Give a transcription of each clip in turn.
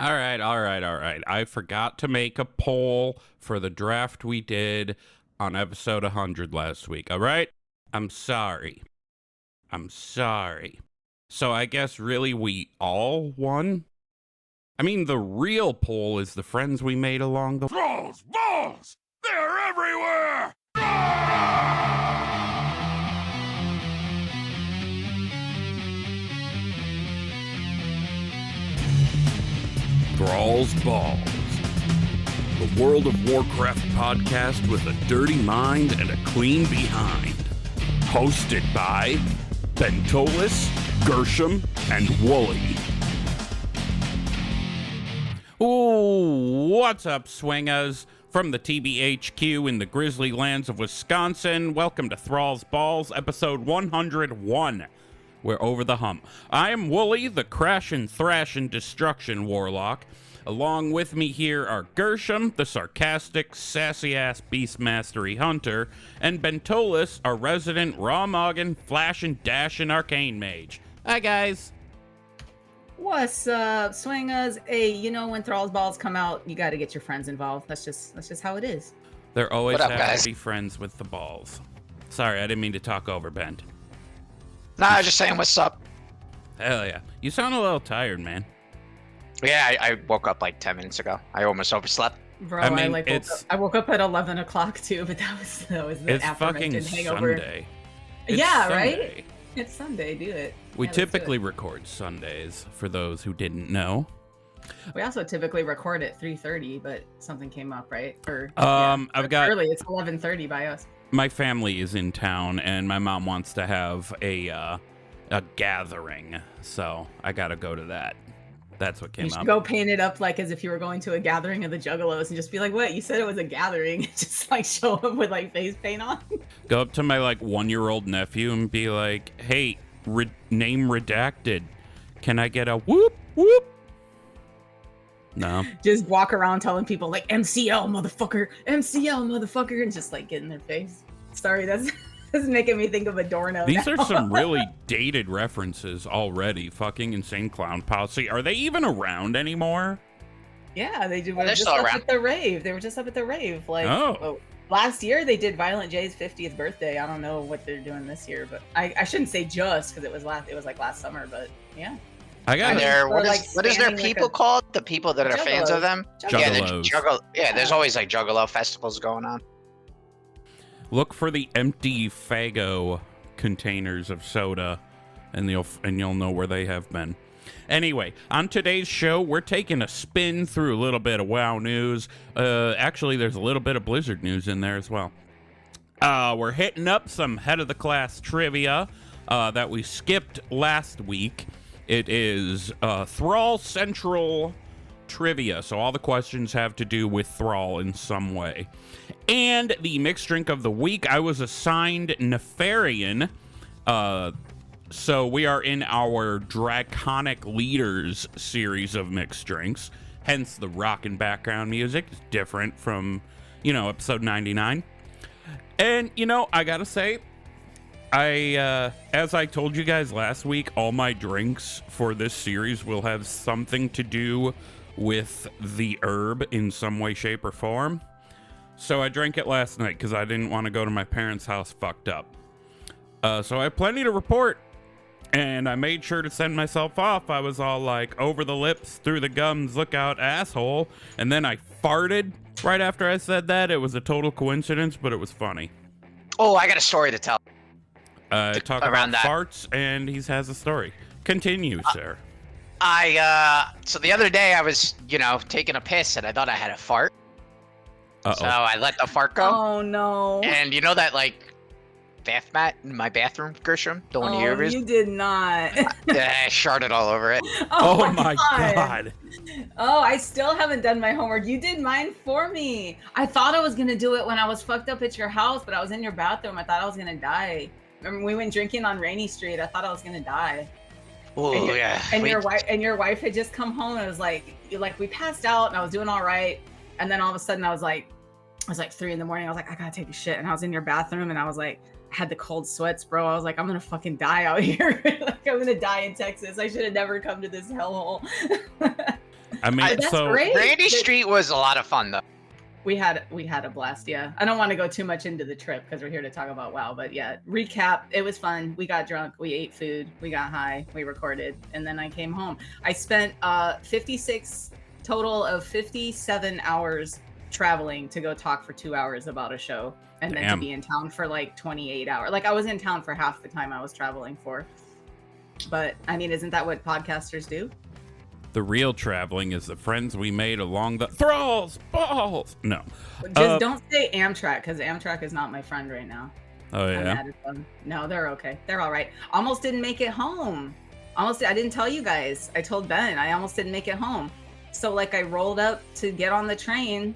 All right, all right, all right. I forgot to make a poll for the draft we did on episode 100 last week, all right? I'm sorry. I'm sorry. So I guess really we all won? I mean, the real poll is the friends we made along the... Trolls! Balls! They're everywhere! Thrall's Balls. The World of Warcraft podcast with a dirty mind and a clean behind. Hosted by Bentolas, Gershom, and Wooly. Ooh, what's up, Swingaz? From the TBHQ in the grizzly lands of Wisconsin, welcome to Thrall's Balls, episode 101. We're over the hump. I am Wooly, the crash and thrash and destruction warlock. Along with me here are Gershom, the sarcastic, sassy-ass beast-mastery hunter, and Bentolas, our resident raw-moggin, flash and dash and arcane mage. Hi, guys. What's up, Swingaz? Hey, you know when Thrall's Balls come out, you got to get your friends involved. That's just how it is. They're always What up, happy guys? to be friends with the balls. Sorry, I didn't mean to talk over Bent. Nah, I was just saying what's up. Hell yeah. You sound a little tired, man. Yeah, I woke up like 10 minutes ago. I almost overslept. Bro, I mean, I woke up at 11 o'clock too, but that was the It's fucking aforementioned hangover. Sunday. It's Yeah, Sunday. right? It's Sunday, do it. We Yeah, let's do typically it. record Sundays, for those who didn't know. We also typically record at 3:30, but something came up, right? Or I've got... early. It's 11:30 by us. My family is in town, and my mom wants to have a gathering, so I gotta go to that. That's what came You should up. go paint it up like as if you were going to a gathering of the Juggalos and just be like, "What? You said it was a gathering?" Just like show up with like face paint on. Go up to my like 1-year-old nephew and be like, "Hey, name redacted. Can I get a whoop whoop?" No. Just walk around telling people like MCL motherfucker, and just like get in their face. Sorry, that's making me think of Adorno. These now. are some really dated references already. Fucking Insane Clown Posse. Are they even around anymore? Yeah, they do. They're Just still up around. at the rave. They were just up at the rave. Like Oh. last year they did Violent J's 50th birthday. I don't know what they're doing this year, but I shouldn't say just because it was like last summer. But yeah, I got And it. they're, Or, what like, is their standing like people a- called? The people that are fans of them? Yeah, Juggalos. yeah, there's always like Juggalo festivals going on. Look for the empty Fago containers of soda, and you'll know where they have been. Anyway, on today's show, we're taking a spin through a little bit of WoW news. Actually, there's a little bit of Blizzard news in there as well. We're hitting up some head of the class trivia that we skipped last week. It is Thrall Central trivia, so all the questions have to do with Thrall in some way. And the mixed drink of the week, I was assigned Nefarian. So we are in our Draconic Leaders series of mixed drinks. Hence the rock and background music is different from, episode 99. And, I gotta say, as I told you guys last week, all my drinks for this series will have something to do with the herb in some way, shape, or form. So I drank it last night because I didn't want to go to my parents' house fucked up. So I have plenty to report, and I made sure to send myself off. I was all like, over the lips, through the gums, look out, asshole. And then I farted right after I said that. It was a total coincidence, but it was funny. Oh, I got a story to tell. Talk Around about that. farts, and he has a story. Continue, sir. So the other day I was, taking a piss and I thought I had a fart. Uh-oh. So I let the fart go. Oh no! And you know that like bath mat in my bathroom, Gershom? The one you used? You did not. Yeah, I sharted all over it. Oh my god. Oh, I still haven't done my homework. You did mine for me. I thought I was gonna do it when I was fucked up at your house, but I was in your bathroom. I thought I was gonna die. Remember we went drinking on Rainy Street? I thought I was gonna die. Oh yeah. And your wife had just come home and it was like we passed out and I was doing all right. And then all of a sudden it was like 3 a.m. I was like, I gotta take a shit. And I was in your bathroom and I was like, I had the cold sweats, bro. I was like, I'm gonna fucking die out here. Like I'm gonna die in Texas. I should have never come to this hellhole. I mean, That's so great. Brandy Street was a lot of fun, though. We had a blast, yeah. I don't want to go too much into the trip because we're here to talk about WoW, but yeah, recap, it was fun. We got drunk, we ate food, we got high, we recorded, and then I came home. I spent 56 total of 57 hours traveling to go talk for 2 hours about a show, and then to be in town for like 28 hours. Like I was in town for half the time I was traveling for. But I mean, isn't that what podcasters do? the real traveling is the friends we made along the thralls balls. No, just don't say Amtrak, because Amtrak is not my friend right now. Oh yeah. I'm mad at them. No, they're okay. They're all right. Almost didn't make it home. I didn't tell you guys. I told Ben I almost didn't make it home. So like I rolled up to get on the train.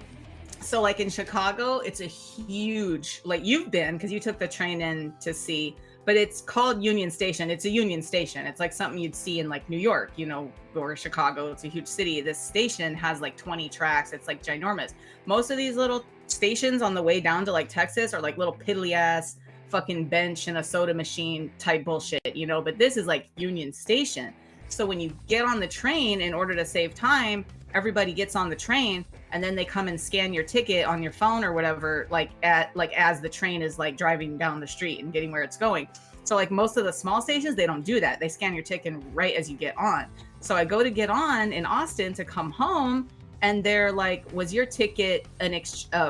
So like in Chicago, it's a huge, like you've been, because you took the train in to see, but it's called Union Station. It's a Union Station. It's like something you'd see in like New York, you know, or Chicago. It's a huge city. This station has like 20 tracks. It's like ginormous. Most of these little stations on the way down to like Texas are like little piddly ass fucking bench and a soda machine type bullshit, you know, but this is like Union Station. So when you get on the train, in order to save time, everybody gets on the train and then they come and scan your ticket on your phone or whatever, as the train is like driving down the street and getting where it's going. So like most of the small stations, they don't do that. They scan your ticket right as you get on. So I go to get on in Austin to come home, and they're like, was your ticket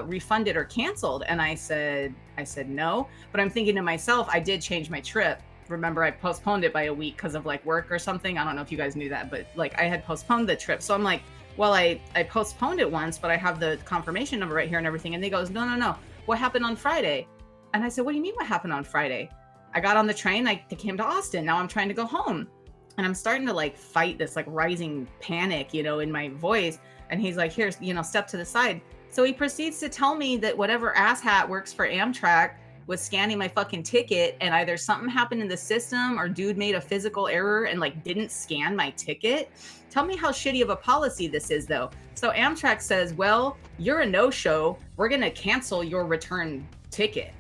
refunded or canceled? And I said no, but I'm thinking to myself, I did change my trip. Remember, I postponed it by a week because of like work or something. I don't know if you guys knew that, but like I had postponed the trip. So I'm like, well, I postponed it once, but I have the confirmation number right here and everything. And they goes, no. What happened on Friday? And I said, what do you mean what happened on Friday? I got on the train, I came to Austin. Now I'm trying to go home. And I'm starting to like fight this like rising panic, you know, in my voice. And he's like, here, you know, step to the side. So he proceeds to tell me that whatever asshat works for Amtrak was scanning my fucking ticket, and either something happened in the system or dude made a physical error and like didn't scan my ticket. Tell me how shitty of a policy this is though. So Amtrak says, well, you're a no-show. We're going to cancel your return ticket.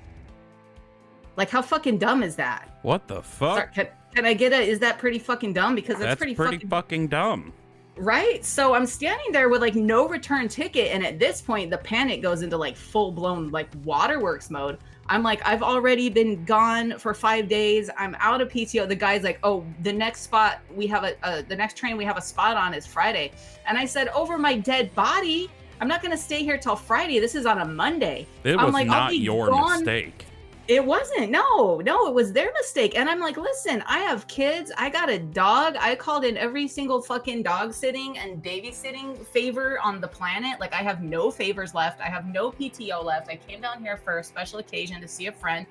Like how fucking dumb is that? What the fuck? Sorry, can I get is that pretty fucking dumb? Because that's pretty fucking dumb. Right? So I'm standing there with like no return ticket. And at this point, the panic goes into like full blown like waterworks mode. I'm like, I've already been gone for 5 days. I'm out of PTO. The guy's like, oh, the next spot we have the next train we have a spot on is Friday. And I said, over my dead body, I'm not going to stay here till Friday. This is on a Monday. It was like, not your mistake. It wasn't. No, it was their mistake. And I'm like, listen, I have kids. I got a dog. I called in every single fucking dog sitting and babysitting favor on the planet. Like I have no favors left. I have no PTO left. I came down here for a special occasion to see a friend.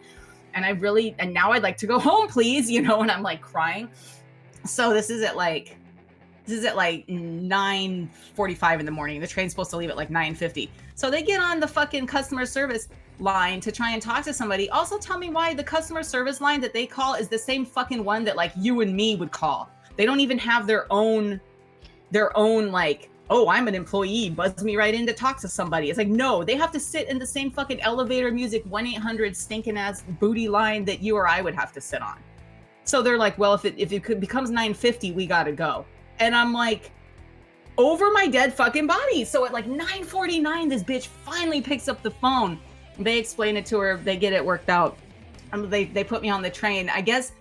And now I'd like to go home, please, you know, and I'm like crying. So this is at like 9:45 in the morning. The train's supposed to leave at like 9:50. So they get on the fucking customer service line to try and talk to somebody. Also tell me why the customer service line that they call is the same fucking one that like you and me would call. They don't even have their own like, oh, I'm an employee, buzz me right in to talk to somebody. It's like, no, they have to sit in the same fucking elevator music 1-800 stinking ass booty line that you or I would have to sit on. So they're like, well, if it becomes 9:50, we gotta go. And I'm like, over my dead fucking body. So at like 9:49, this bitch finally picks up the phone. They explain it to her. They get it worked out. They put me on the train. I guess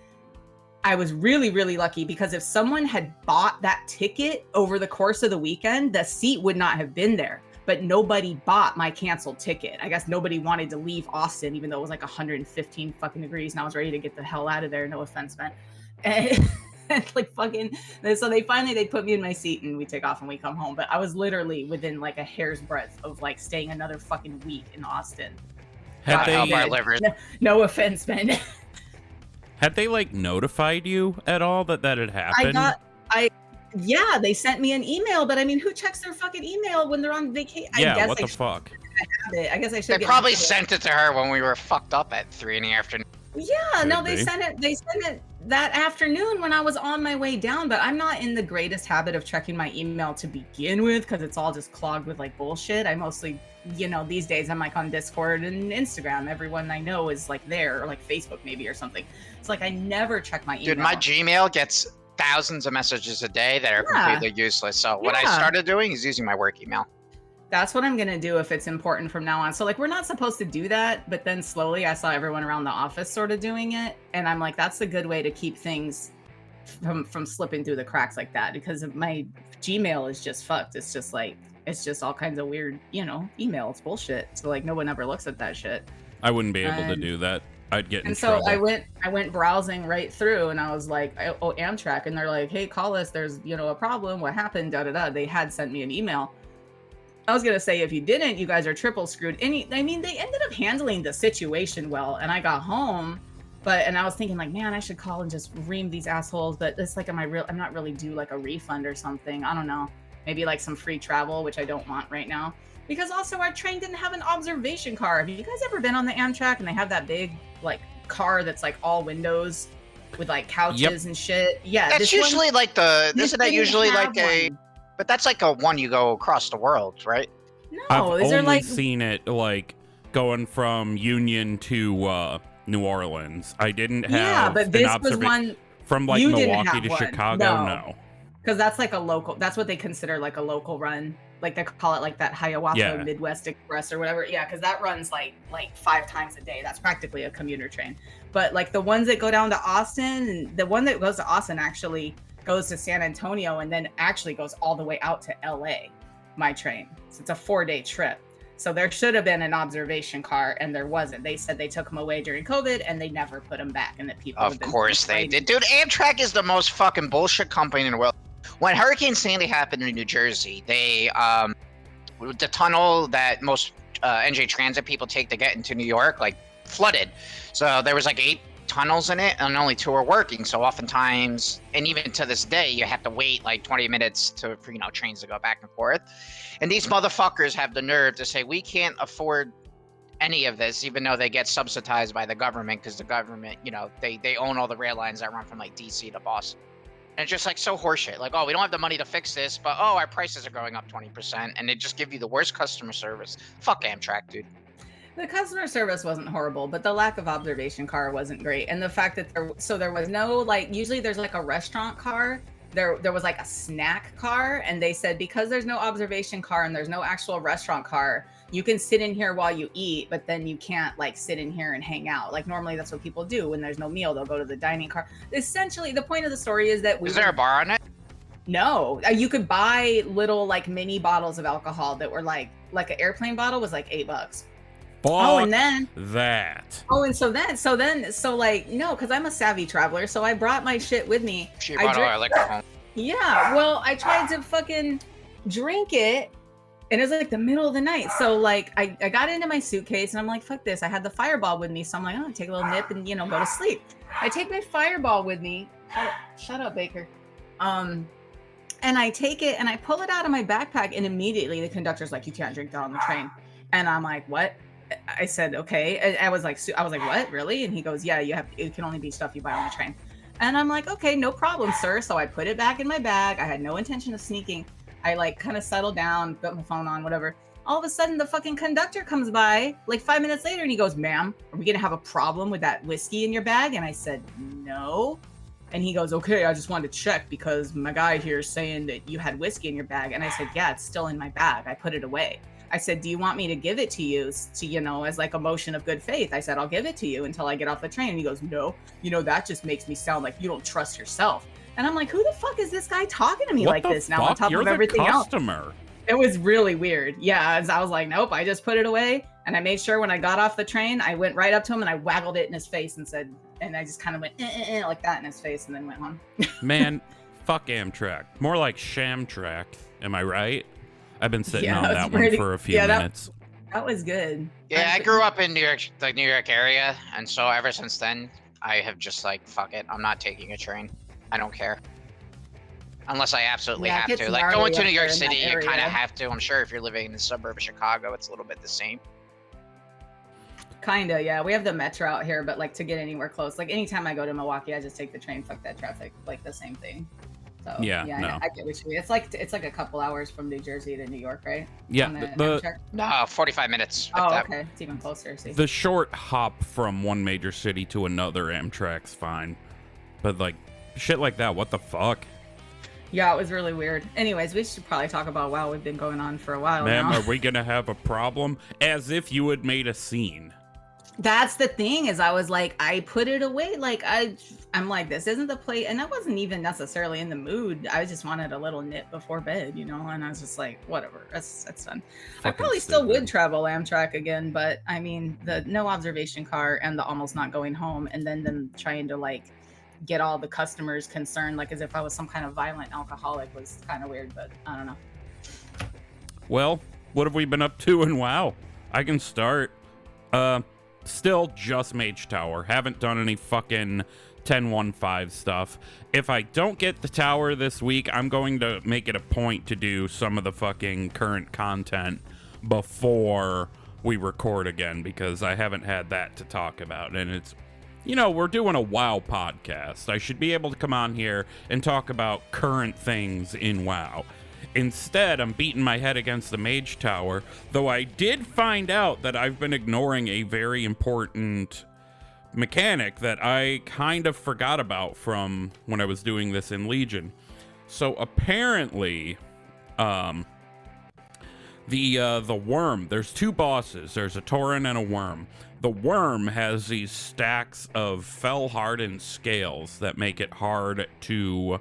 I was really, really lucky because if someone had bought that ticket over the course of the weekend, the seat would not have been there. But nobody bought my canceled ticket. I guess nobody wanted to leave Austin, even though it was like 115 fucking degrees and I was ready to get the hell out of there. No offense, man. And like fucking, so they put me in my seat and we take off and we come home. But I was literally within like a hair's breadth of like staying another fucking week in Austin. No offense, Ben. Had they like notified you at all that had happened? Yeah, they sent me an email, but I mean, who checks their fucking email when they're on vacation? Yeah, what the fuck? I guess I should. They probably sent it to her when we were fucked up at 3 in the afternoon. Yeah, no, they sent it that afternoon when I was on my way down, but I'm not in the greatest habit of checking my email to begin with because it's all just clogged with like bullshit. I mostly, you know, these days I'm like on Discord and Instagram. Everyone I know is like there, or like Facebook maybe or something. It's like I never check my email. Dude, my Gmail gets thousands of messages a day that are Yeah. completely useless. So what I Yeah. started doing is using my work email. That's what I'm gonna do if it's important from now on. So like we're not supposed to do that, but then slowly I saw everyone around the office sort of doing it, and I'm like, that's a good way to keep things from slipping through the cracks like that, because my Gmail is just fucked. It's just like it's just all kinds of weird, email. It's bullshit. So like no one ever looks at that shit. I wouldn't be able to do that. I'd get in And so trouble. I went browsing right through, and I was like, oh, Amtrak, and they're like, hey, call us. There's a problem. What happened? Da da da. They had sent me an email. I was gonna say, if you didn't, you guys are triple screwed. They ended up handling the situation well, and I got home, and I was thinking like, man, I should call and just ream these assholes. But it's like, I'm not really due like a refund or something. I don't know, maybe like some free travel, which I don't want right now. Because also our train didn't have an observation car. Have you guys ever been on the Amtrak and they have that big like car that's like all windows with like couches and shit? Yeah, That's usually like isn't that usually like a? One. But that's like a one you go across the world, right? No, I've is there only like seen it like going from Union to New Orleans. I didn't have but this was one from like you didn't Milwaukee have to one. Chicago. No. Because that's like a local. That's what they consider like a local run. Like they call it like that Hiawatha Midwest Express or whatever. Yeah, because that runs like 5 times a day. That's practically a commuter train. But like the ones that go down to Austin, the one that goes to Austin actually goes to San Antonio and then actually goes all the way out to LA. My train. So it's a 4-day trip. So there should have been an observation car, and there wasn't. They said they took them away during COVID, and they never put them back, and that people. Of course they did, dude. Amtrak is the most fucking bullshit company in the world. When Hurricane Sandy happened in New Jersey, the tunnel that most NJ Transit people take to get into New York, like, flooded. So there was like 8 tunnels in it, and only 2 are working. So oftentimes, and even to this day, you have to wait like 20 minutes for trains to go back and forth. And these motherfuckers have the nerve to say we can't afford any of this, even though they get subsidized by the government, because the government, they own all the rail lines that run from like DC to Boston. And it's just like so horseshit. Like, oh, we don't have the money to fix this, but oh, our prices are going up 20%, and they just give you the worst customer service. Fuck Amtrak, dude. The customer service wasn't horrible, but the lack of observation car wasn't great. And the fact that there was no, like, usually there's like a restaurant car. There was like a snack car, and they said because there's no observation car and there's no actual restaurant car, you can sit in here while you eat, but then you can't like sit in here and hang out. Like normally that's what people do when there's no meal. They'll go to the dining car. Essentially, the point of the story is that is there a bar on it? No, you could buy little like mini bottles of alcohol that were like an airplane bottle was like $8. And then that. So like no, because I'm a savvy traveler, so I brought my shit with me. She brought all our liquor home. Yeah, well, I tried to fucking drink it, and it was like the middle of the night. So like I got into my suitcase, and I'm like, fuck this. I had the Fireball with me, so I'm like, oh, take a little nip and go to sleep. I take my Fireball with me. Shut up, Baker. And I take it and I pull it out of my backpack, and immediately the conductor's like, you can't drink that on the train. And I'm like, what? I said, okay. I was like, what, really? And he goes, yeah, it can only be stuff you buy on the train. And I'm like, okay, no problem, sir. So I put it back in my bag. I had no intention of sneaking. I like kind of settled down, put my phone on, whatever. All of a sudden the fucking conductor comes by like 5 minutes later, and he goes, ma'am, are we going to have a problem with that whiskey in your bag? And I said, no. And he goes, okay, I just wanted to check because my guy here is saying that you had whiskey in your bag. And I said, yeah, it's still in my bag. I put it away. I said, do you want me to give it to you as like a motion of good faith? I said, I'll give it to you until I get off the train. And he goes, no, that just makes me sound like you don't trust yourself. And I'm like, who the fuck is this guy talking to me like this now on top of everything else? It was really weird. Yeah, I was like, nope, I just put it away. And I made sure when I got off the train, I went right up to him and I waggled it in his face and said, and I just kind of went like that in his face and then went home. Man, fuck Amtrak. More like Shamtrak. Am I right? I've been sitting on that one for a few minutes. That was good. Yeah, I grew up in New York, the New York area, and so ever since then, I have just like, fuck it, I'm not taking a train. I don't care. Unless I absolutely have to. Like going to New York City, you kind of have to. I'm sure if you're living in the suburb of Chicago, it's a little bit the same. Kinda, yeah. We have the metro out here, but like to get anywhere close, like anytime I go to Milwaukee, I just take the train. Fuck that traffic. Like the same thing. So no. I get what you mean. It's like a couple hours from New Jersey to New York, right? Yeah, no, 45 minutes. Oh, okay, it's even closer. See? The short hop from one major city to another Amtrak's fine, but like shit like that. What the fuck? Yeah, it was really weird. Anyways, we should probably talk about WoW. We've been going on for a while Ma'am, now. are we gonna have a problem? As if you had made a scene. That's the thing, is I was like, I put it away. Like I'm like, this isn't the play, and I wasn't even necessarily in the mood. I just wanted a little nip before bed, you know. And I was just like, whatever, that's done. I probably still would travel Amtrak again, but I mean, the no observation car and the almost not going home, and then them trying to like get all the customers concerned, like as if I was some kind of violent alcoholic, was kind of weird. But I don't know. Well, what have we been up to in WoW? I can start. Still just Mage Tower. Haven't done any fucking 10-1-5 stuff. If I don't get the tower this week, I'm going to make it a point to do some of the fucking current content before we record again, because I haven't had that to talk about. And it's, you know, we're doing a WoW podcast. I should be able to come on here and talk about current things in WoW. Instead, I'm beating my head against the Mage Tower, though I did find out that I've been ignoring a very important mechanic that I kind of forgot about from when I was doing this in Legion. So apparently, the worm, there's two bosses. There's a Tauren and a worm. The worm has these stacks of fell-hardened scales that make it hard to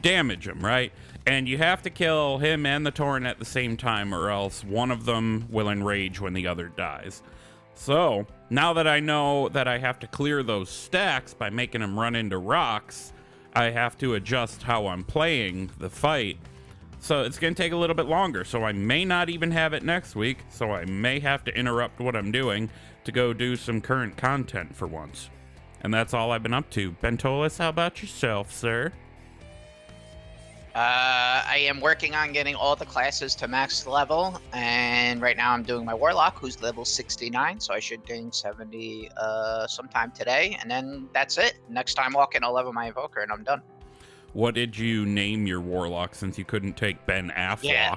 damage him, right? And you have to kill him and the Tauren at the same time, or else one of them will enrage when the other dies. So, now that I know that I have to clear those stacks by making them run into rocks, I have to adjust how I'm playing the fight. So it's going to take a little bit longer, so I may not even have it next week, so I may have to interrupt what I'm doing to go do some current content for once. And that's all I've been up to. Bentolas, how about yourself, sir? I am working on getting all the classes to max level, and right now I'm doing my Warlock, who's level 69, so I should gain 70 sometime today, and then that's it. Next time walking, I'll level my Invoker, and I'm done. What did you name your Warlock, since you couldn't take Ben Affleck? Yeah.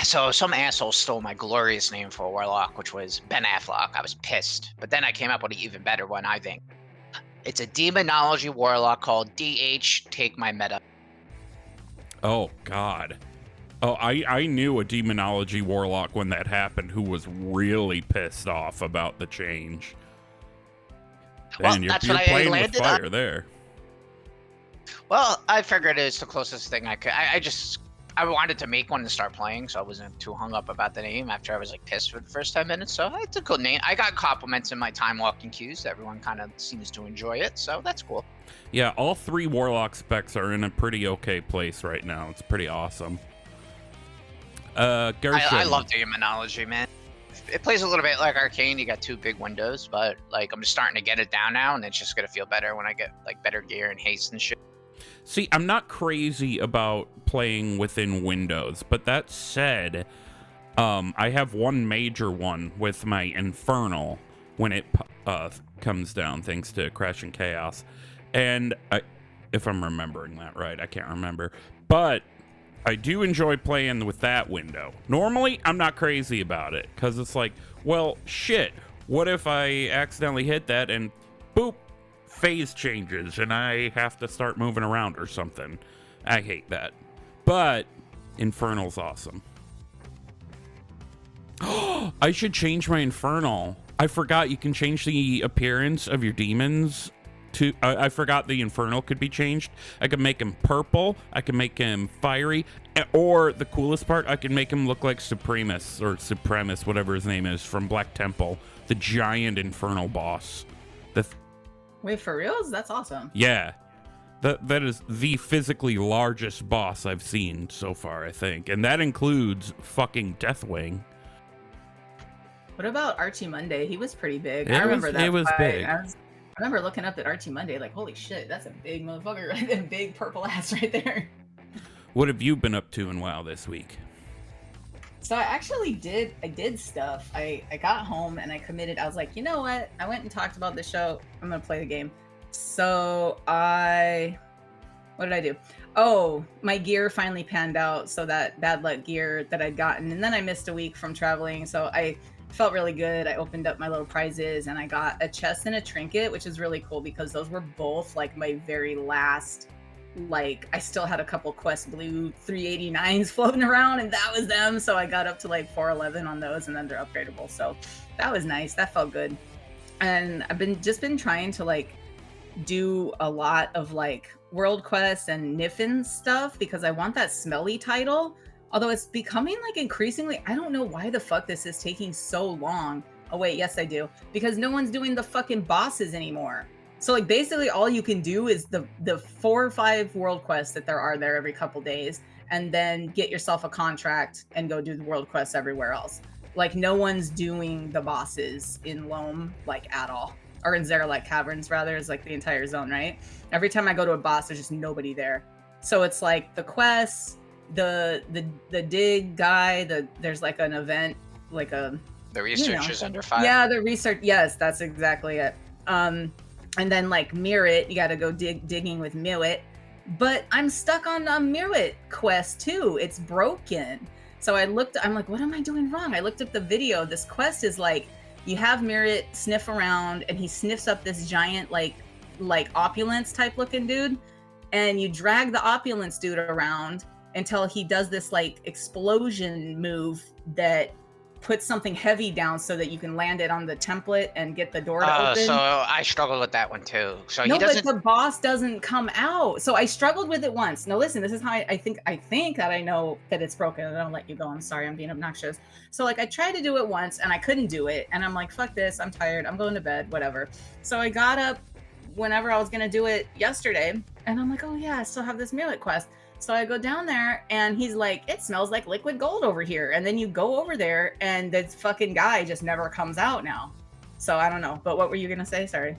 So some asshole stole my glorious name for a Warlock, which was Ben Affleck. I was pissed, but then I came up with an even better one, I think. It's a Demonology Warlock called DH Take My Meta. Oh, God. Oh, I knew a Demonology Warlock when that happened who was really pissed off about the change. Well, Man, you're that's what I playing with landed fire on. there. Well, I figured it's the closest thing I could. I wanted to make one and start playing, so I wasn't too hung up about the name after I was like pissed for the first 10 minutes. So it's a good name. I got compliments in my time walking queues. Everyone kind of seems to enjoy it, so that's cool. Yeah, all three Warlock specs are in a pretty okay place right now. It's pretty awesome. Gershom. I love Demonology, man. It plays a little bit like Arcane. You got two big windows, but like I'm just starting to get it down now, and it's just gonna feel better when I get like better gear and haste and shit. See, I'm not crazy about playing within windows, but that said, I have one major one with my Infernal when it comes down, thanks to Crash and Chaos. And if I'm remembering that right, I can't remember. But I do enjoy playing with that window. Normally, I'm not crazy about it, because it's like, well, shit, what if I accidentally hit that and boop, phase changes and I have to start moving around or something. I hate that. But Infernal's awesome. I should change my Infernal. I forgot you can change the appearance of your demons to... I forgot the Infernal could be changed. I could make him purple. I can make him fiery. Or, the coolest part, I can make him look like Supremus, or Supremus, whatever his name is, from Black Temple. The giant Infernal boss. Wait, for reals? That's awesome. Yeah. That is the physically largest boss I've seen so far, I think. And that includes fucking Deathwing. What about Archie Monday? He was pretty big. I remember that. It was big. I remember looking up at Archie Monday like, holy shit, that's a big motherfucker right there. Big purple ass right there. What have you been up to in WoW this week? So I actually did stuff. I got home and I committed. I was like, you know what? I went and talked about the show. I'm going to play the game. So what did I do? Oh, my gear finally panned out. So that bad luck gear that I'd gotten. And then I missed a week from traveling. So I felt really good. I opened up my little prizes and I got a chest and a trinket, which is really cool because those were both like my very last, like I still had a couple Quest Blue 389s floating around and that was them. So I got up to like 411 on those and then they're upgradable. So that was nice. That felt good. And I've been trying to like do a lot of like world quests and Niffin stuff because I want that smelly title. Although it's becoming like increasingly, I don't know why the fuck this is taking so long. Oh wait, yes I do. Because no one's doing the fucking bosses anymore. So like basically all you can do is the 4 or 5 world quests that there are there every couple days, and then get yourself a contract and go do the world quests everywhere else. Like no one's doing the bosses in Loam like at all. Or in Zeralite Caverns rather, is like the entire zone, right? Every time I go to a boss, there's just nobody there. So it's like the quests, the dig guy, there's like an event, like a the research is under 5. Yeah, the research. Yes, that's exactly it. And then like Mirrit, you got to go digging with Mirrit. But I'm stuck on a Mirrit quest too. It's broken. So I'm like, what am I doing wrong? I looked up the video. This quest is like, you have Mirrit sniff around, and he sniffs up this giant like opulence type looking dude, and you drag the opulence dude around until he does this like explosion move that puts something heavy down so that you can land it on the template and get the door to open. So I struggled with that one too. So no, he doesn't. But the boss doesn't come out. So I struggled with it once. Now listen, this is how I think that I know that it's broken. I don't let you go. I'm sorry, I'm being obnoxious. So like I tried to do it once and I couldn't do it. And I'm like, fuck this, I'm tired. I'm going to bed, whatever. So I got up whenever I was going to do it yesterday. And I'm like, oh yeah, I still have this Mirrit quest. So I go down there and he's like, it smells like liquid gold over here. And then you go over there and this fucking guy just never comes out now. So I don't know. But what were you going to say? Sorry.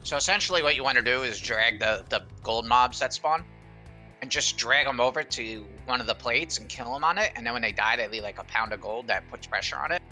So essentially what you want to do is drag the gold mobs that spawn and just drag them over to one of the plates and kill them on it. And then when they die, they leave like a pound of gold that puts pressure on it.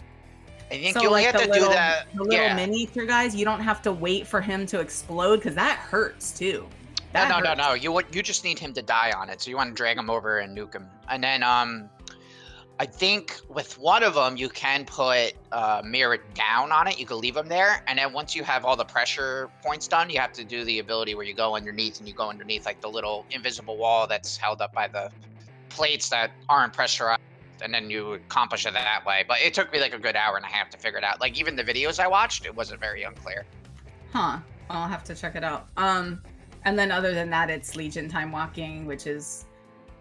I think you only have to do that. The little miniature guys, you don't have to wait for him to explode because that hurts too. No. You just need him to die on it. So you want to drag him over and nuke him. And then I think with one of them you can put Mirrit down on it. You can leave him there, and then once you have all the pressure points done, you have to do the ability where you go underneath, and you go underneath like the little invisible wall that's held up by the plates that aren't pressurized, and then you accomplish it that way. But it took me like a good hour and a half to figure it out. Like even the videos I watched, it wasn't very unclear. Huh. I'll have to check it out. And then other than that, it's Legion time walking, which is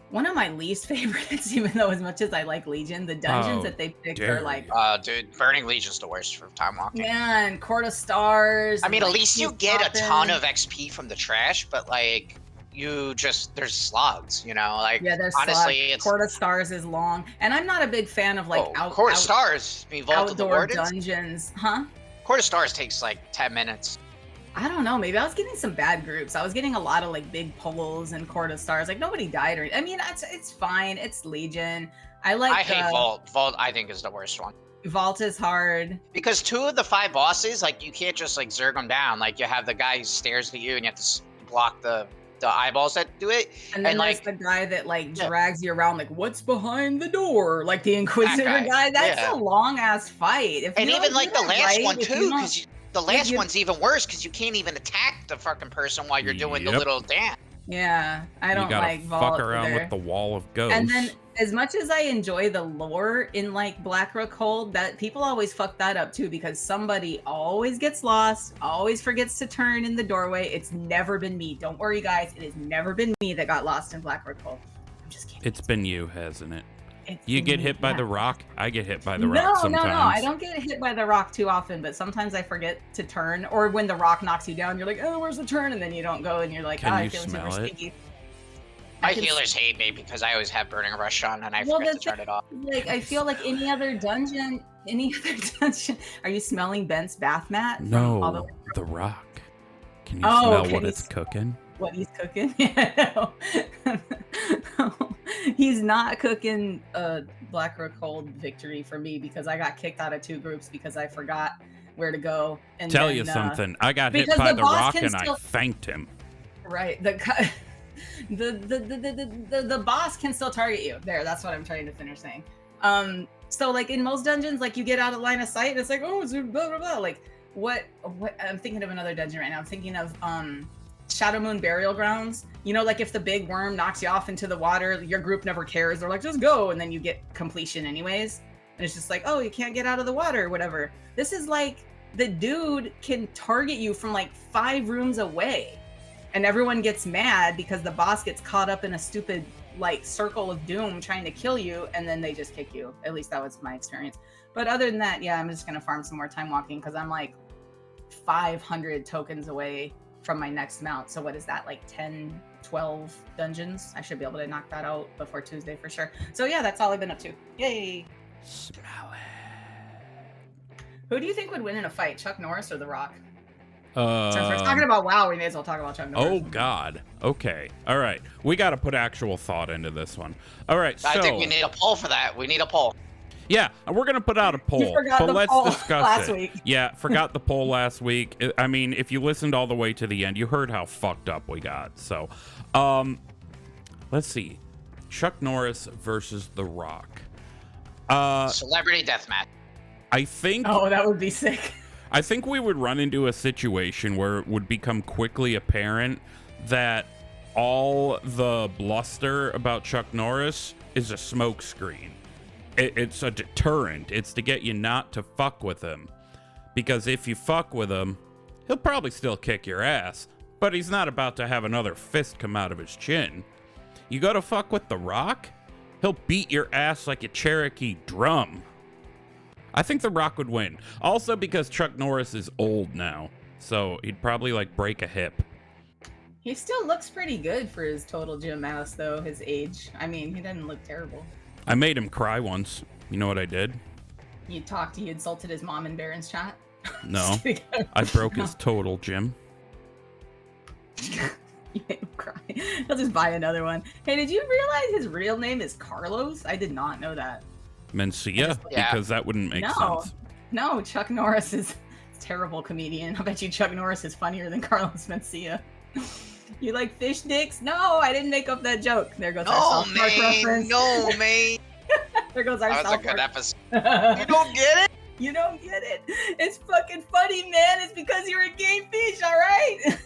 one of my least favorites, even though as much as I like Legion, the dungeons that they picked are like... dude, Burning Legion's the worst for time walking. Man, Court of Stars... I mean, at least you get a ton of XP from the trash, but like, there's slugs, you know? Like, yeah, there's honestly, slugs. it's... Court of Stars is long, and I'm not a big fan of like Court of Stars, I mean, Vault of the outdoor Wardens? dungeons. Huh? Court of Stars takes like 10 minutes. I don't know. Maybe I was getting some bad groups. I was getting a lot of like big pulls and Court of Stars. Like nobody died or. I mean, it's fine. It's Legion. I hate Vault. Vault, I think, is the worst one. Vault is hard because 2 of the 5 bosses, like you can't just like zerg them down. Like you have the guy who stares at you, and you have to block the eyeballs that do it. And then there's like the guy that like drags you around, like what's behind the door, like the Inquisitor guy. That's a long ass fight. And even like the last one too, because. The last one's even worse because you can't even attack the fucking person while you're doing the little dance. Yeah, I don't like Vault. You gotta fuck around with the wall of ghosts. And then, as much as I enjoy the lore in like Blackrock Hold, that people always fuck that up too because somebody always gets lost, always forgets to turn in the doorway. It's never been me. Don't worry, guys. It has never been me that got lost in Blackrock Hold. I'm just kidding. It's been you, hasn't it? You get hit by the rock. I get hit by the rock sometimes. No. I don't get hit by the rock too often, but sometimes I forget to turn. Or when the rock knocks you down, you're like, oh, where's the turn? And then you don't go, and you're like, I feel super stinky. My healers hate me because I always have Burning Rush on, and I forget to turn it off. Like I feel like any other dungeon. Are you smelling Bent's bath mat? No, the rock. Can you smell what it's cooking? What he's cooking? Yeah, no. He's not cooking a Blackrock Hold victory for me because I got kicked out of 2 groups because I forgot where to go. And tell you something, I got hit by the rock and I thanked him. Right, the boss can still target you. There, that's what I'm trying to finish saying. So like in most dungeons, like you get out of line of sight and it's like, oh, it's blah blah blah. Like what I'm thinking of another dungeon right now. I'm thinking of Shadow Moon Burial Grounds. You know, like if the big worm knocks you off into the water, your group never cares. They're like, just go, and then you get completion anyways. And it's just like, oh, you can't get out of the water or whatever. This is like the dude can target you from like 5 rooms away. And everyone gets mad because the boss gets caught up in a stupid like circle of doom trying to kill you, and then they just kick you. At least that was my experience. But other than that, yeah, I'm just gonna farm some more time walking because I'm like 500 tokens away from my next mount. So what is that, like 10, 12 dungeons? I should be able to knock that out before Tuesday for sure. So yeah, that's all I've been up to. Yay! Smell it. Who do you think would win in a fight, Chuck Norris or The Rock? Since Uh, we're talking about WoW, we may as well talk about Chuck Norris. oh God. Okay. All right. We got to put actual thought into this one. All right. So I think we need a poll for that. We need a poll. yeah, we're gonna put out a poll, forgot but the let's poll discuss last it. week. Yeah, forgot the poll last week. I mean, if you listened all the way to the end, you heard how fucked up we got. So, let's see. Chuck Norris versus The Rock. Celebrity deathmatch. I think. Oh, that would be sick. I think we would run into a situation where it would become quickly apparent that all the bluster about Chuck Norris is a smokescreen. It's a deterrent. It's to get you not to fuck with him. Because if you fuck with him, he'll probably still kick your ass, but he's not about to have another fist come out of his chin. You go to fuck with The Rock, he'll beat your ass like a Cherokee drum. I think The Rock would win. Also because Chuck Norris is old now, so he'd probably like break a hip. He still looks pretty good for his total gym mass, though, his age. I mean, he doesn't look terrible. I made him cry once. You know what I did? You insulted his mom in Baron's chat? No. I broke his total, Jim. You made him cry. I'll just buy another one. Hey, did you realize his real name is Carlos? I did not know that. Mencia? Yeah. Because that wouldn't make No. sense. No, Chuck Norris is a terrible comedian. I bet you Chuck Norris is funnier than Carlos Mencia. You like fish dicks? No, I didn't make up that joke. There goes our No, South Park reference. no, man. There goes our That was a South good Park. episode. You don't get it? You don't get it. It's fucking funny, man. It's because you're a gay fish, all right?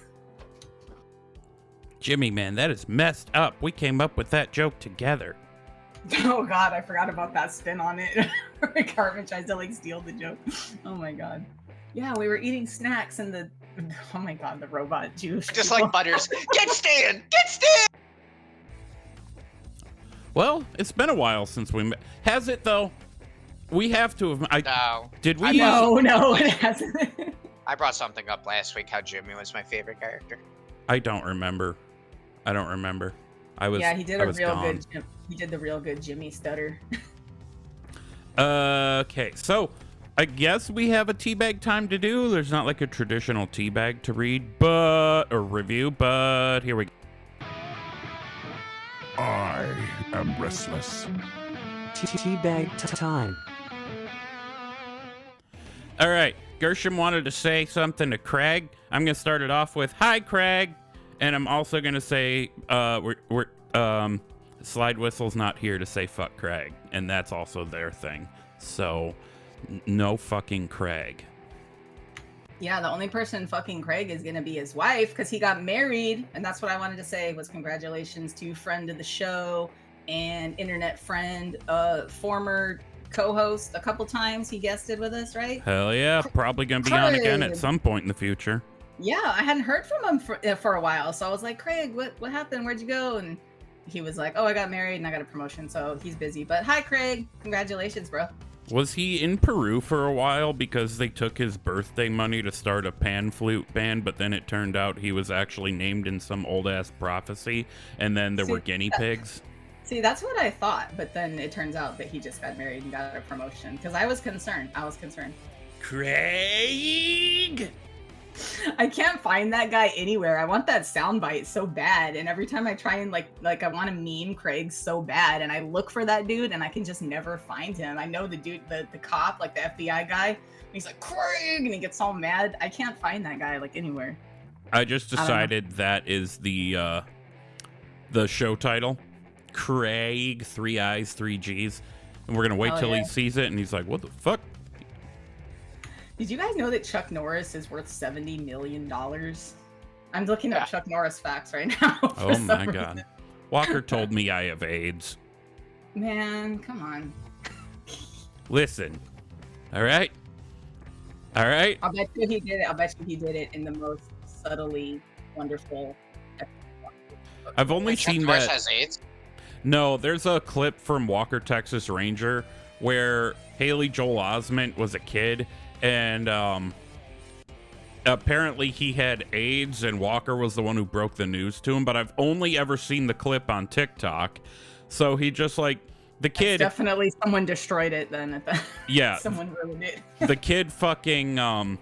Jimmy, man, that is messed up. We came up with that joke together. Oh god, I forgot about that spin on it. Cartman tries to like steal the joke. Oh my god. Yeah, we were eating snacks and oh my god, the robot juice. Just like Butters. Get Stan! Get Stan! Well, it's been a while since we met. Has it, though? We have to have... No. Did we... No, it hasn't. I brought something up last week how Jimmy was my favorite character. I don't remember. I was Yeah, he did I a was real gone. good he did the real good Jimmy stutter. Okay, so I guess we have a teabag time to do. There's not like a traditional teabag to read, or review, but here we go. I am restless. Teabag time. All right, Gershom wanted to say something to Craig. I'm gonna start it off with, "Hi, Craig," and I'm also gonna say, Slide Whistle's not here to say fuck Craig, and that's also their thing. So, no fucking Craig. Yeah, the only person fucking Craig is gonna be his wife because he got married, and that's what I wanted to say was congratulations to friend of the show and internet friend, former co-host a couple times. He guested with us, right? Hell yeah, probably gonna be on again at Craig. some point in the future. Yeah, I hadn't heard from him for a while, so I was like, Craig, what happened? Where'd you go? And he was like, oh, I got married and I got a promotion, so he's busy. But hi, Craig. Congratulations, bro. Was he in Peru for a while because they took his birthday money to start a pan flute band, but then it turned out he was actually named in some old-ass prophecy, and then there were guinea pigs? See, that's what I thought, but then it turns out that he just got married and got a promotion, because I was concerned. Craig! I can't find that guy anywhere. I want that soundbite so bad, and every time I try and like I want to meme Craig so bad, and I look for that dude, and I can just never find him. I know the dude, the cop, like the FBI guy. And he's like Craig, and he gets all mad. I can't find that guy like anywhere. I just decided that is the show title. Craig, 3 I's, 3 G's. and we're gonna wait Hell till yeah. he sees it, and he's like, "What the fuck?" Did you guys know that Chuck Norris is worth $70 million? I'm looking up Chuck Norris facts right now. Oh my god. Walker told me I have AIDS. Man, come on. Listen. All right. All right. I'll bet you he did it. I'll bet you he did it in the most subtly wonderful. I've only Chuck seen Norris that. has AIDS. No, there's a clip from Walker, Texas Ranger where Haley Joel Osment was a kid, and apparently he had AIDS, and Walker was the one who broke the news to him, but I've only ever seen the clip on TikTok. So he just like, the kid... That's definitely someone destroyed it then. At the, yeah. Someone ruined it. The kid fucking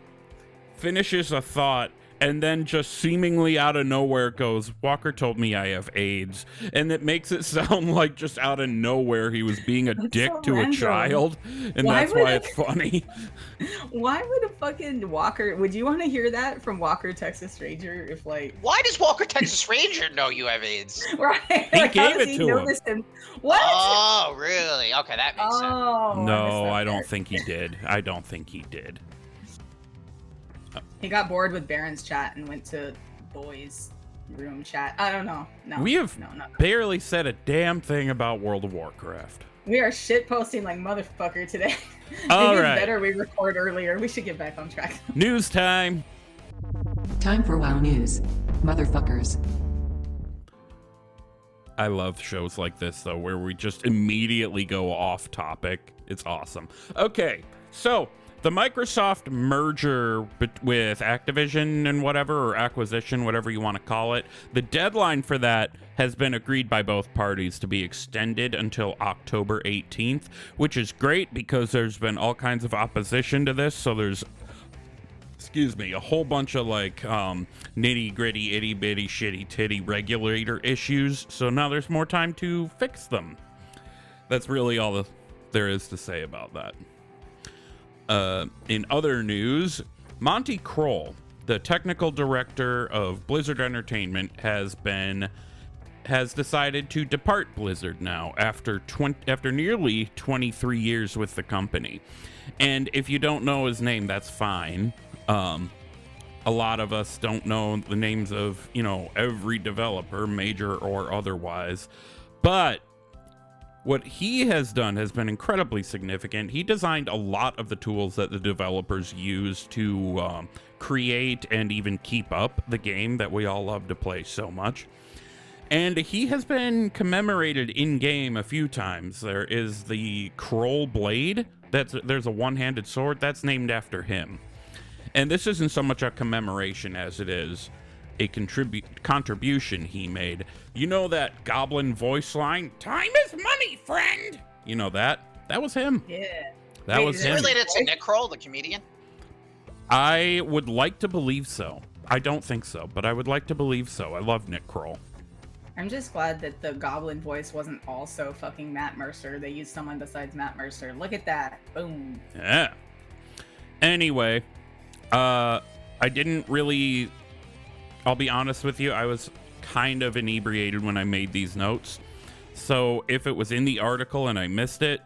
finishes a thought, and then just seemingly out of nowhere goes, "Walker told me I have AIDS." And it makes it sound like just out of nowhere he was being a dick so to random. a child. And Why that's would why it- it's funny. Why would a fucking Walker... Would you want to hear that from Walker, Texas Ranger? If like... Why does Walker, Texas Ranger know you have AIDS? Right? He Like, how gave does it he to know him. this What? Oh, really? Okay, that makes sense. Oh, No, missed that I don't part. think he did. I don't think he did. He got bored with Baron's chat and went to boys' room chat. I don't know. No. We have no. barely said a damn thing about World of Warcraft. We are shit posting like motherfucker today. All Maybe right. it's better we record earlier. We should get back on track. News time. Time for WoW News. Motherfuckers. I love shows like this, though, where we just immediately go off topic. It's awesome. Okay, so the Microsoft merger with Activision and whatever, or acquisition, whatever you want to call it, the deadline for that has been agreed by both parties to be extended until October 18th, which is great because there's been all kinds of opposition to this. So there's, a whole bunch of like nitty gritty, itty bitty, shitty titty regulator issues. So now there's more time to fix them. That's really all there is to say about that. In other news, Monte Krol, the technical director of Blizzard Entertainment, has decided to depart Blizzard now after nearly 23 years with the company. And if you don't know his name, that's fine. A lot of us don't know the names of, every developer, major or otherwise. But what he has done has been incredibly significant. He designed a lot of the tools that the developers use to create and even keep up the game that we all love to play so much. And he has been commemorated in-game a few times. There is the Krol blade. There's a one-handed sword that's named after him. And this isn't so much a commemoration as it is a contribution he made. You know that goblin voice line? "Time is money, friend." You know that? That was him. Yeah. That Wait, was is Is it him. it related to Nick Kroll, the comedian? I would like to believe so. I don't think so, but I would like to believe so. I love Nick Kroll. I'm just glad that the goblin voice wasn't also fucking Matt Mercer. They used someone besides Matt Mercer. Look at that. Boom. Yeah. Anyway, I didn't really... I'll be honest with you, I was kind of inebriated when I made these notes. So if it was in the article and I missed it,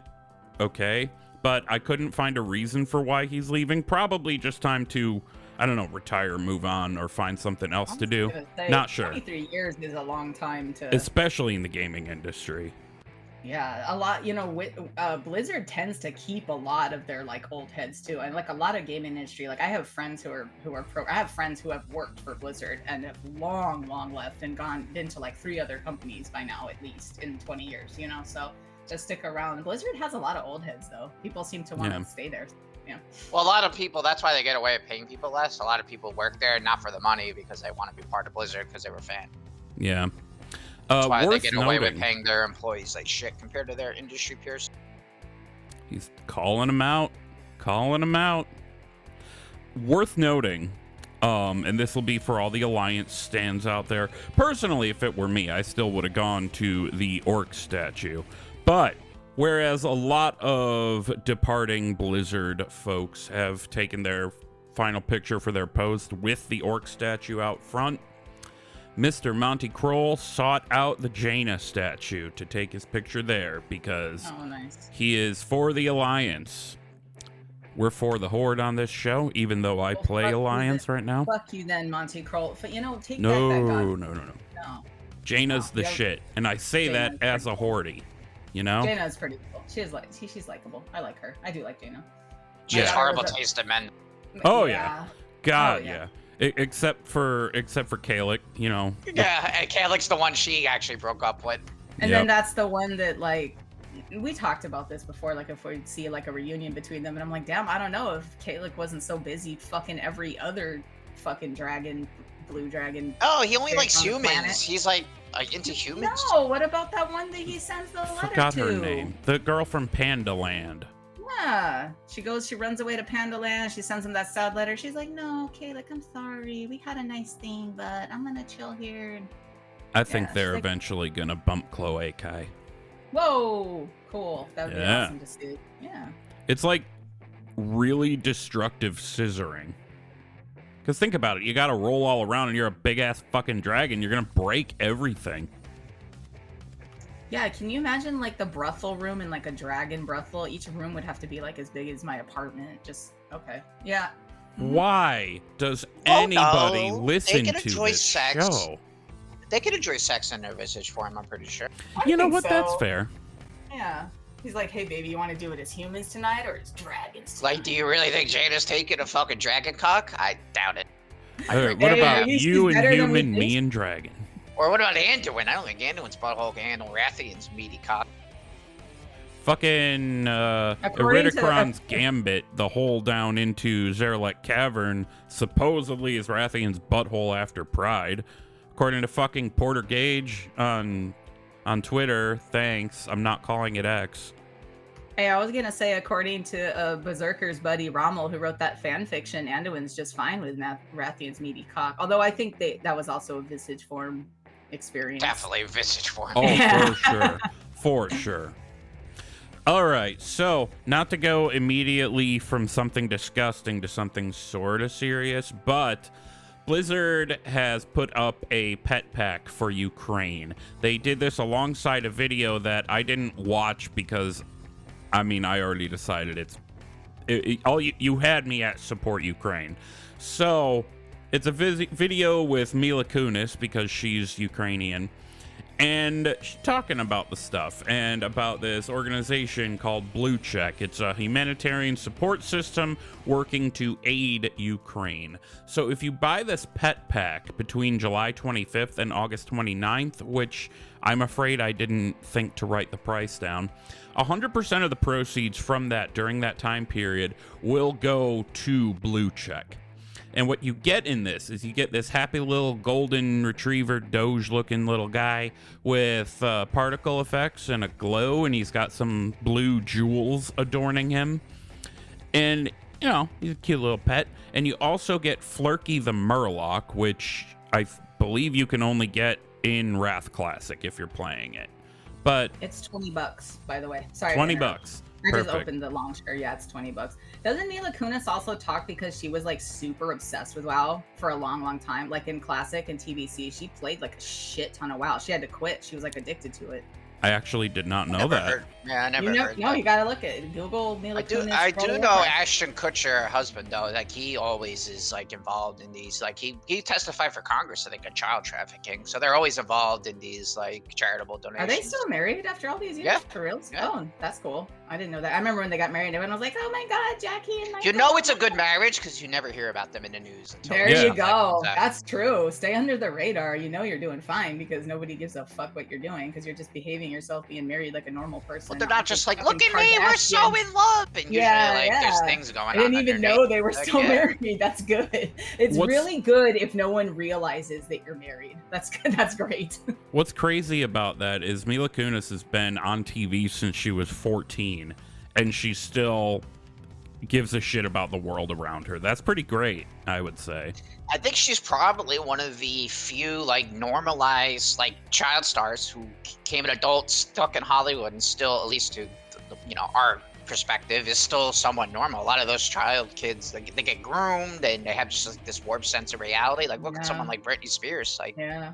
okay. But I couldn't find a reason for why he's leaving. Probably just time to, I don't know, retire, move on, or find something else to do. Not sure. 23 years is a long time to... Especially in the gaming industry. Yeah, a lot, Blizzard tends to keep a lot of their like old heads too, and like a lot of gaming industry. Like I have friends I have friends who have worked for Blizzard and have long left and been to like 3 other companies by now, at least in 20 years. So just stick around. Blizzard has a lot of old heads though. People seem to want to stay there. Yeah. Well, a lot of people, that's why they get away with paying people less. A lot of people work there not for the money because they want to be part of Blizzard because they were fan. Yeah. That's why they Worth get away with noting, paying their employees like shit compared to their industry peers. he's calling him out. Worth noting, and this will be for all the Alliance stands out there. Personally, if it were me, I still would have gone to the orc statue. But whereas a lot of departing Blizzard folks have taken their final picture for their post with the orc statue out front, Mr. Monte Krol sought out the Jaina statue to take his picture there because nice. he is for the Alliance. We're for the Horde on this show, even though I play Alliance right now. Fuck you then, Monte Krol. Take back that No. No. Jaina's the shit, and I say Jaina's that as a Horde, you know? Jaina's pretty cool. She's likable. I like her. I do like Jaina. She has horrible taste in men. Oh yeah. God, yeah. Except for Kalik, you know. Yeah, and Kalik's the one she actually broke up with. And then that's the one that, like, we talked about this before, like, if we'd see, like, a reunion between them, and I'm like, damn, I don't know if Kalik wasn't so busy fucking every other fucking dragon, blue dragon. Oh, he only likes humans. He's, like, into humans. No, what about that one that he sends the letter to? Forgot her name. The girl from Panda Land. Yeah, she runs away to Panda Land. She sends him that sad letter. She's like, "No, Kalik, I'm sorry. We had a nice thing, but I'm gonna chill here." I think they're eventually gonna bump Chloe Kai. Whoa, cool. That would be awesome to see. Yeah. It's like really destructive scissoring. Because think about it, you gotta roll all around, and you're a big ass fucking dragon. You're gonna break everything. Yeah, can you imagine like the brothel room in like a dragon brothel? Each room would have to be like as big as my apartment. Just okay. Yeah. Why does anybody listen to this show? They could enjoy sex in their visage form, I'm pretty sure. You know what? So. That's fair. Yeah. He's like, hey baby, you want to do it as humans tonight or as dragons tonight? Like, do you really think Jaina's taking a fucking dragon cock? I doubt it. What about you and human, me and dragon? Or what about Anduin? I don't think Anduin's butthole can handle Rathian's meaty cock. Fucking Eridicron's Gambit, the hole down into Zerlek Cavern, supposedly is Rathian's butthole after Pride. According to fucking Porter Gage on Twitter, thanks, I'm not calling it X. Hey, I was gonna say, according to Berserker's buddy Rommel, who wrote that fan fiction, Anduin's just fine with Rathian's meaty cock. Although I think that was also a visage form experience. Definitely visage form. Oh, for sure. For sure. All right, so not to go immediately from something disgusting to something sort of serious, but Blizzard has put up a pet pack for Ukraine. They did this alongside a video that I didn't watch because, I mean, I already decided you had me at support Ukraine. So it's a video with Mila Kunis because she's Ukrainian, and she's talking about the stuff and about this organization called Blue Check. It's a humanitarian support system working to aid Ukraine. So if you buy this pet pack between July 25th and August 29th, which I'm afraid I didn't think to write the price down, 100% of the proceeds from that during that time period will go to Blue Check. And what you get in this is you get this happy little golden retriever doge-looking little guy with particle effects and a glow, and he's got some blue jewels adorning him. And, you know, he's a cute little pet. And you also get Flurky the Murloc, which I believe you can only get in Wrath Classic if you're playing it. But it's $20, by the way. Sorry. $20. I just opened the launcher. Yeah, it's $20. Doesn't Mila Kunis also talk because she was like super obsessed with WoW for a long time? Like in Classic and TBC, she played like a shit ton of WoW. She had to quit. She was like addicted to it. I actually did not know that. Yeah, I never heard No, you gotta look at it. Google Mila Kunis. I do know Ashton Kutcher, her husband, though. Like, he always is, like, involved in these. Like, he testified for Congress, I think, on child trafficking. So they're always involved in these, like, charitable donations. Are they still married after all these years? Yeah. For real? Yeah. Oh, that's cool. I didn't know that. I remember when they got married, everyone was like, oh my God, Jackie and Michael. You know it's a good marriage because you never hear about them in the news. There you go. That's true. Stay under the radar. You know you're doing fine because nobody gives a fuck what you're doing because you're just behaving yourself, being married like a normal person. Well, they're not just like, look at me, we're so in love. And usually, there's things going on. I didn't even know they were still married. That's good. It's really good if no one realizes that you're married. That's good. That's great. What's crazy about that is Mila Kunis has been on TV since she was 14, and she still gives a shit about the world around her. That's pretty great, I would say. I think she's probably one of the few, like, normalized, like, child stars who became an adult stuck in Hollywood and still, at least to, you know, our perspective is still somewhat normal. A lot of those child kids, they get groomed and they have just like, this warped sense of reality. Like, look at someone like Britney Spears. Like, yeah.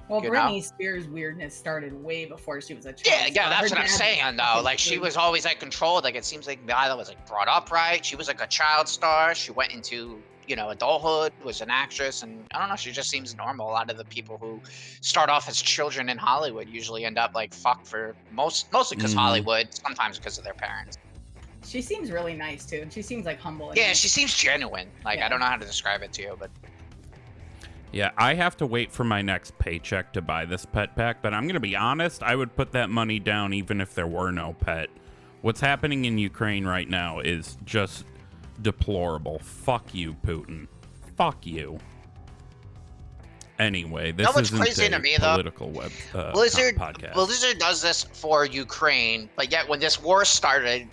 Well, Britney Spears' weirdness started way before she was a child. Yeah, that's what I'm saying, though. Like, she was always, like, controlled. Like, it seems like Lila was, like, brought up right. She was, like, a child star. She went into, adulthood, was an actress. And, I don't know, she just seems normal. A lot of the people who start off as children in Hollywood usually end up, like, fucked for mostly because Hollywood, sometimes because of their parents. She seems really nice, too. She seems, like, humble. Yeah, nice. She seems genuine. Like, I don't know how to describe it to you, but... Yeah, I have to wait for my next paycheck to buy this pet pack, but I'm going to be honest, I would put that money down even if there were no pet. What's happening in Ukraine right now is just deplorable. Fuck you, Putin. Fuck you. Anyway, this isn't crazy to me, political podcast. Blizzard does this for Ukraine, but yet when this war started,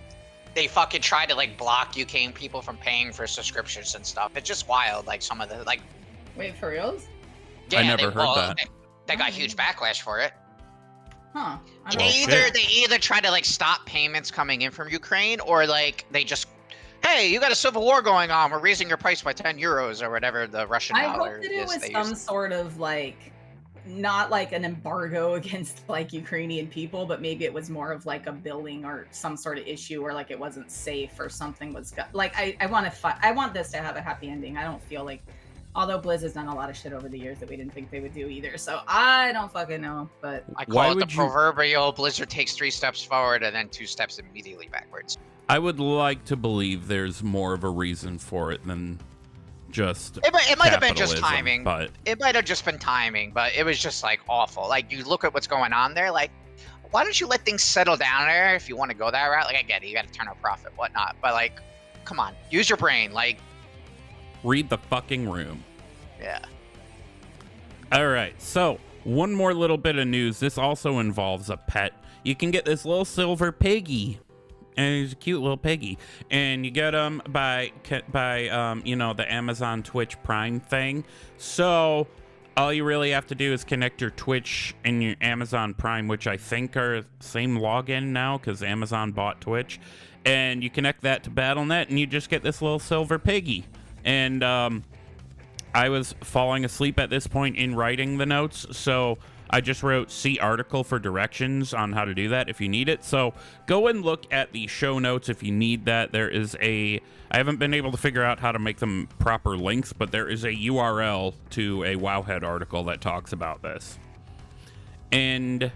they fucking tried to, like, block Ukraine people from paying for subscriptions and stuff. It's just wild, like, some of the, like... Wait, for reals? Yeah, I never heard that. They got huge backlash for it. Huh. They either try to, like, stop payments coming in from Ukraine, or, like, they just, hey, you got a civil war going on, we're raising your price by 10 euros or whatever the Russian dollar is. I hope that it was some sort of, like, not like an embargo against, like, Ukrainian people, but maybe it was more of, like, a billing or some sort of issue, or, like, it wasn't safe or something was, like, I want this to have a happy ending. I don't feel like... Although Blizzard's done a lot of shit over the years that we didn't think they would do either, so I don't fucking know, but... I call it the proverbial Blizzard takes 3 steps forward and then 2 steps immediately backwards. I would like to believe there's more of a reason for it than just It might have been just timing. But... It might have just been timing, but it was just, like, awful. Like, you look at what's going on there, like, why don't you let things settle down there if you want to go that route? Like, I get it, you got to turn a profit, whatnot, but, like, come on, use your brain, like... Read the fucking room. Yeah. All right, so one more little bit of news. This also involves a pet. You can get this little silver piggy, and he's a cute little piggy, and you get him by the Amazon Twitch Prime thing. So all you really have to do is connect your Twitch and your Amazon Prime, which I think are the same login now because Amazon bought Twitch, and you connect that to Battle.net, and you just get this little silver piggy. And I was falling asleep at this point in writing the notes, so I just wrote see article for directions on how to do that if you need it. So go and look at the show notes if you need that. There is I haven't been able to figure out how to make them proper links, but there is a URL to a Wowhead article that talks about this. And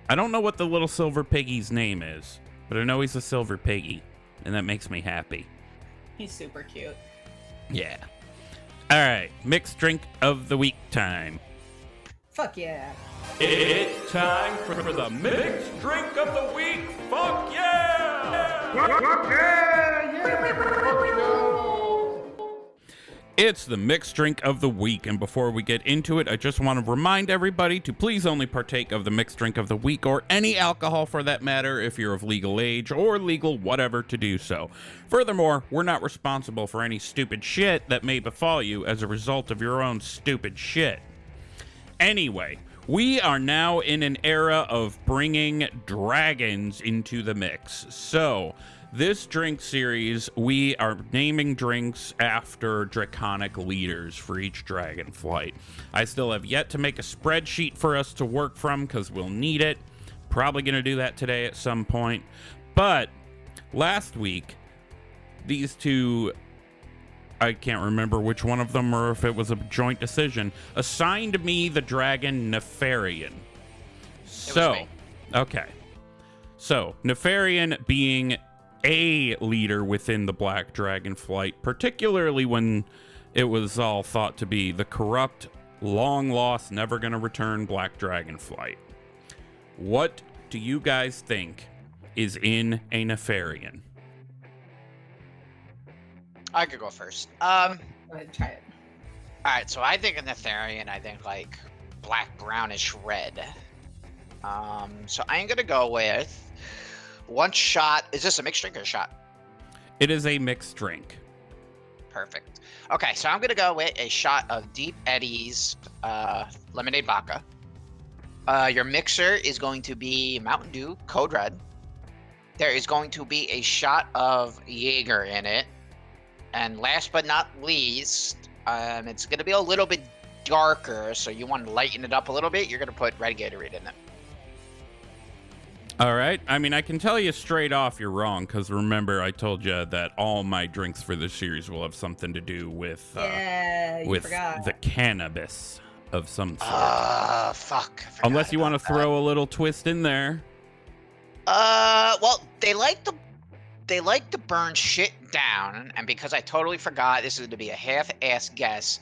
I don't know what the little silver piggy's name is, but I know he's a silver piggy, and that makes me happy. He's super cute. Yeah. All right, mixed drink of the week time. Fuck yeah. It's time for the mixed drink of the week. Fuck yeah! Fuck yeah! It's the mixed drink of the week, and before we get into it, I just want to remind everybody to please only partake of the mixed drink of the week, or any alcohol for that matter, if you're of legal age or legal whatever to do so. Furthermore, we're not responsible for any stupid shit that may befall you as a result of your own stupid shit. Anyway, we are now in an era of bringing dragons into the mix. So, this drink series, we are naming drinks after draconic leaders for each dragon flight. I still have yet to make a spreadsheet for us to work from because we'll need it. Probably going to do that today at some point. But last week, these two, I can't remember which one of them or if it was a joint decision, assigned me the dragon Nefarian. So, okay. So, Nefarian being a leader within the Black Dragon flight, particularly when it was all thought to be the corrupt, long-lost, never-gonna-return Black Dragon flight. What do you guys think is in a Nefarian? I could go first. Go ahead, try it. Alright, so I think a Nefarian, I think like black, brownish, red. So I'm gonna go with 1 shot. Is this a mixed drink or a shot? It is a mixed drink. Perfect. Okay, so I'm gonna go with a shot of Deep Eddy's lemonade vodka. Your mixer is going to be Mountain Dew Code Red. there is going to be a shot of Jaeger in it. And last but not least, it's going to be a little bit darker, so you want to lighten it up a little bit. You're going to put red Gatorade in it. All right. I mean, I can tell you straight off you're wrong, because remember I told you that all my drinks for this series will have something to do with forgot. the cannabis of some sort. Fuck. Unless you want to throw a little twist in there. Well, they like to burn shit down, and because I totally forgot, this is going to be a half-ass guess,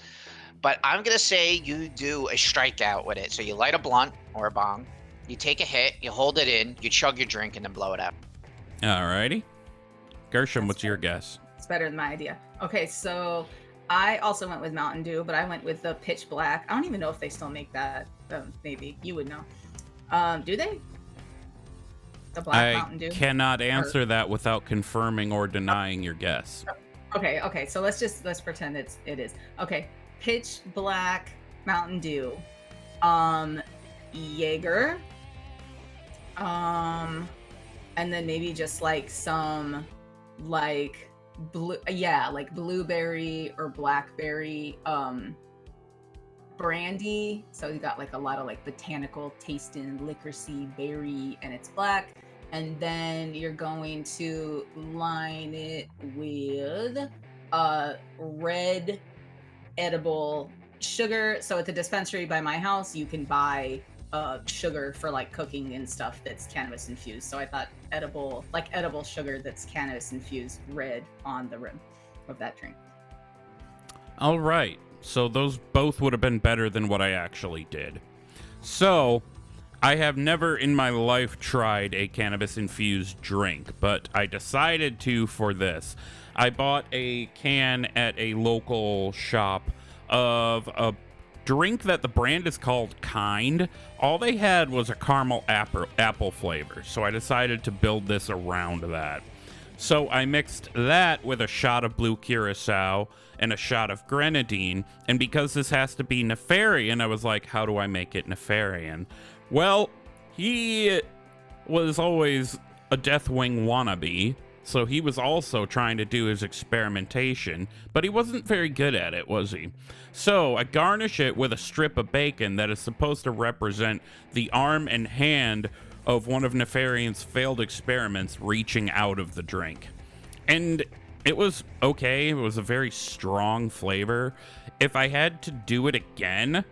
but I'm going to say you do a strikeout with it. So you light a blunt or a bong, you take a hit, you hold it in, you chug your drink, and then blow it out. Alrighty. Gershom, what's your guess? It's better than my idea. Okay, so I also went with Mountain Dew, but I went with the Pitch Black. I don't even know if they still make that. Maybe. You would know. Do they? The Black Mountain Dew? I cannot answer that without confirming or denying your guess. Okay, so let's pretend it is. Okay, Pitch Black Mountain Dew. Jaeger. And then maybe just like some like blueberry or blackberry brandy. So you got like a lot of like botanical tasting liquorsy berry, and it's black. And then you're going to line it with red edible sugar. So at the dispensary by my house, you can buy sugar for like cooking and stuff that's cannabis infused. So I thought edible sugar that's cannabis infused, red on the rim of that drink. All right. So those both would have been better than what I actually did. So I have never in my life tried a cannabis infused drink, but I decided to for this. I bought a can at a local shop of a drink that the brand is called Kind. All they had was a caramel apple flavor, so I decided to build this around that. So I mixed that with a shot of blue curacao and a shot of grenadine, and because this has to be Nefarian, I was like, how do I make it Nefarian? Well, he was always a Deathwing wannabe, so he was also trying to do his experimentation, but he wasn't very good at it, was he? So I garnish it with a strip of bacon that is supposed to represent the arm and hand of one of Nefarian's failed experiments reaching out of the drink. And it was okay. It was a very strong flavor. If I had to do it again,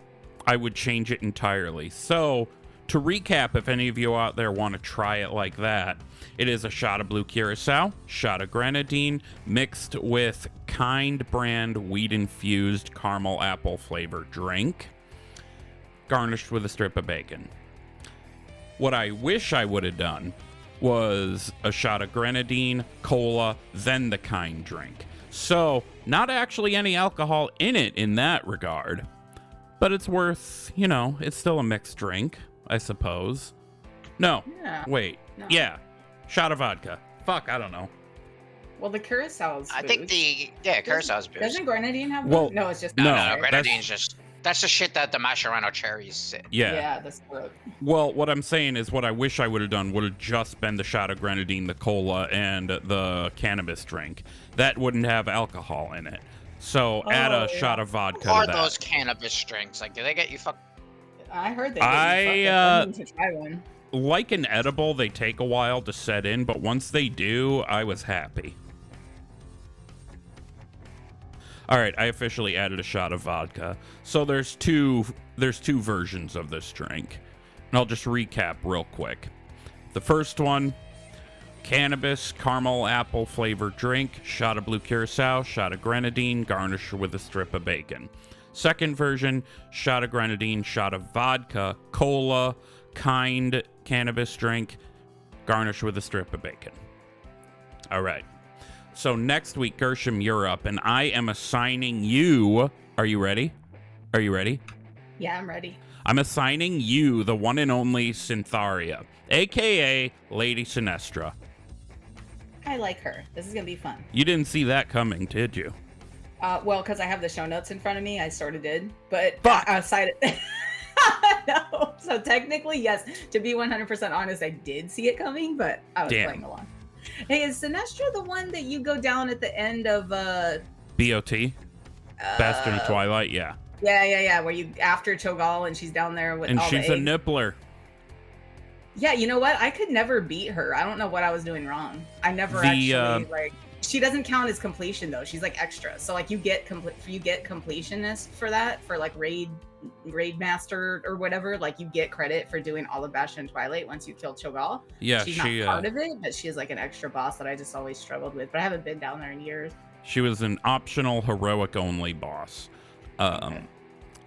I would change it entirely. So to recap, if any of you out there want to try it like that, it is a shot of blue curacao, shot of grenadine, mixed with Kind brand weed-infused caramel apple flavor drink, garnished with a strip of bacon. What I wish I would have done was a shot of grenadine, cola, then the Kind drink. So, not actually any alcohol in it in that regard, but it's worth, it's still a mixed drink, I suppose. No, Yeah. wait, No. yeah, shot of vodka. Fuck, I don't know. Well, the curacao's I think curacao's booze. Doesn't grenadine have Well, no, it's just no, No, that's- grenadine's just that's the shit that the Mascherano cherries sit. Yeah. the syrup. Well, what I'm saying is what I wish I would have done would have just been the shot of grenadine, the cola, and the cannabis drink. That wouldn't have alcohol in it. So add a shot of vodka What to are that. those cannabis drinks? Like, do they get you fucked? I heard they I need to try one. like an edible, they take a while to set in, but once they do, I was happy. All right, I officially added a shot of vodka. So there's two versions of this drink. And I'll just recap real quick. The first one, cannabis, caramel apple flavored drink, shot of blue curacao, shot of grenadine, garnish with a strip of bacon. Second version, shot of grenadine, shot of vodka, cola, Kind cannabis drink, garnish with a strip of bacon. All right. So next week, Gershom, you're up, and I am assigning you. Are you ready? Are you ready? Yeah, I'm ready. I'm assigning you the one and only Sintharia, aka Lady Sinestra. I like her. This is gonna be fun. You didn't see that coming, did you? Well, because I have the show notes in front of me, I sort of did. But Fuck. outside of No. So technically, yes. To be 100% honest, I did see it coming, but I was playing along. Hey, is Sinestra the one that you go down at the end of BOT? Bastion of Twilight, yeah. Yeah. Where you after Cho'Gall and she's down there with and all she's the a eggs. nippler. Yeah, you know what? I could never beat her. I don't know what I was doing wrong. I never actually like. She doesn't count as completion though. She's like extra. So like you get completionist for that, for like raid master or whatever. Like you get credit for doing all of Bastion and Twilight once you kill Cho'Gall. Yeah, she's not part of it, but she is like an extra boss that I just always struggled with. But I haven't been down there in years. She was an optional heroic only boss. Okay.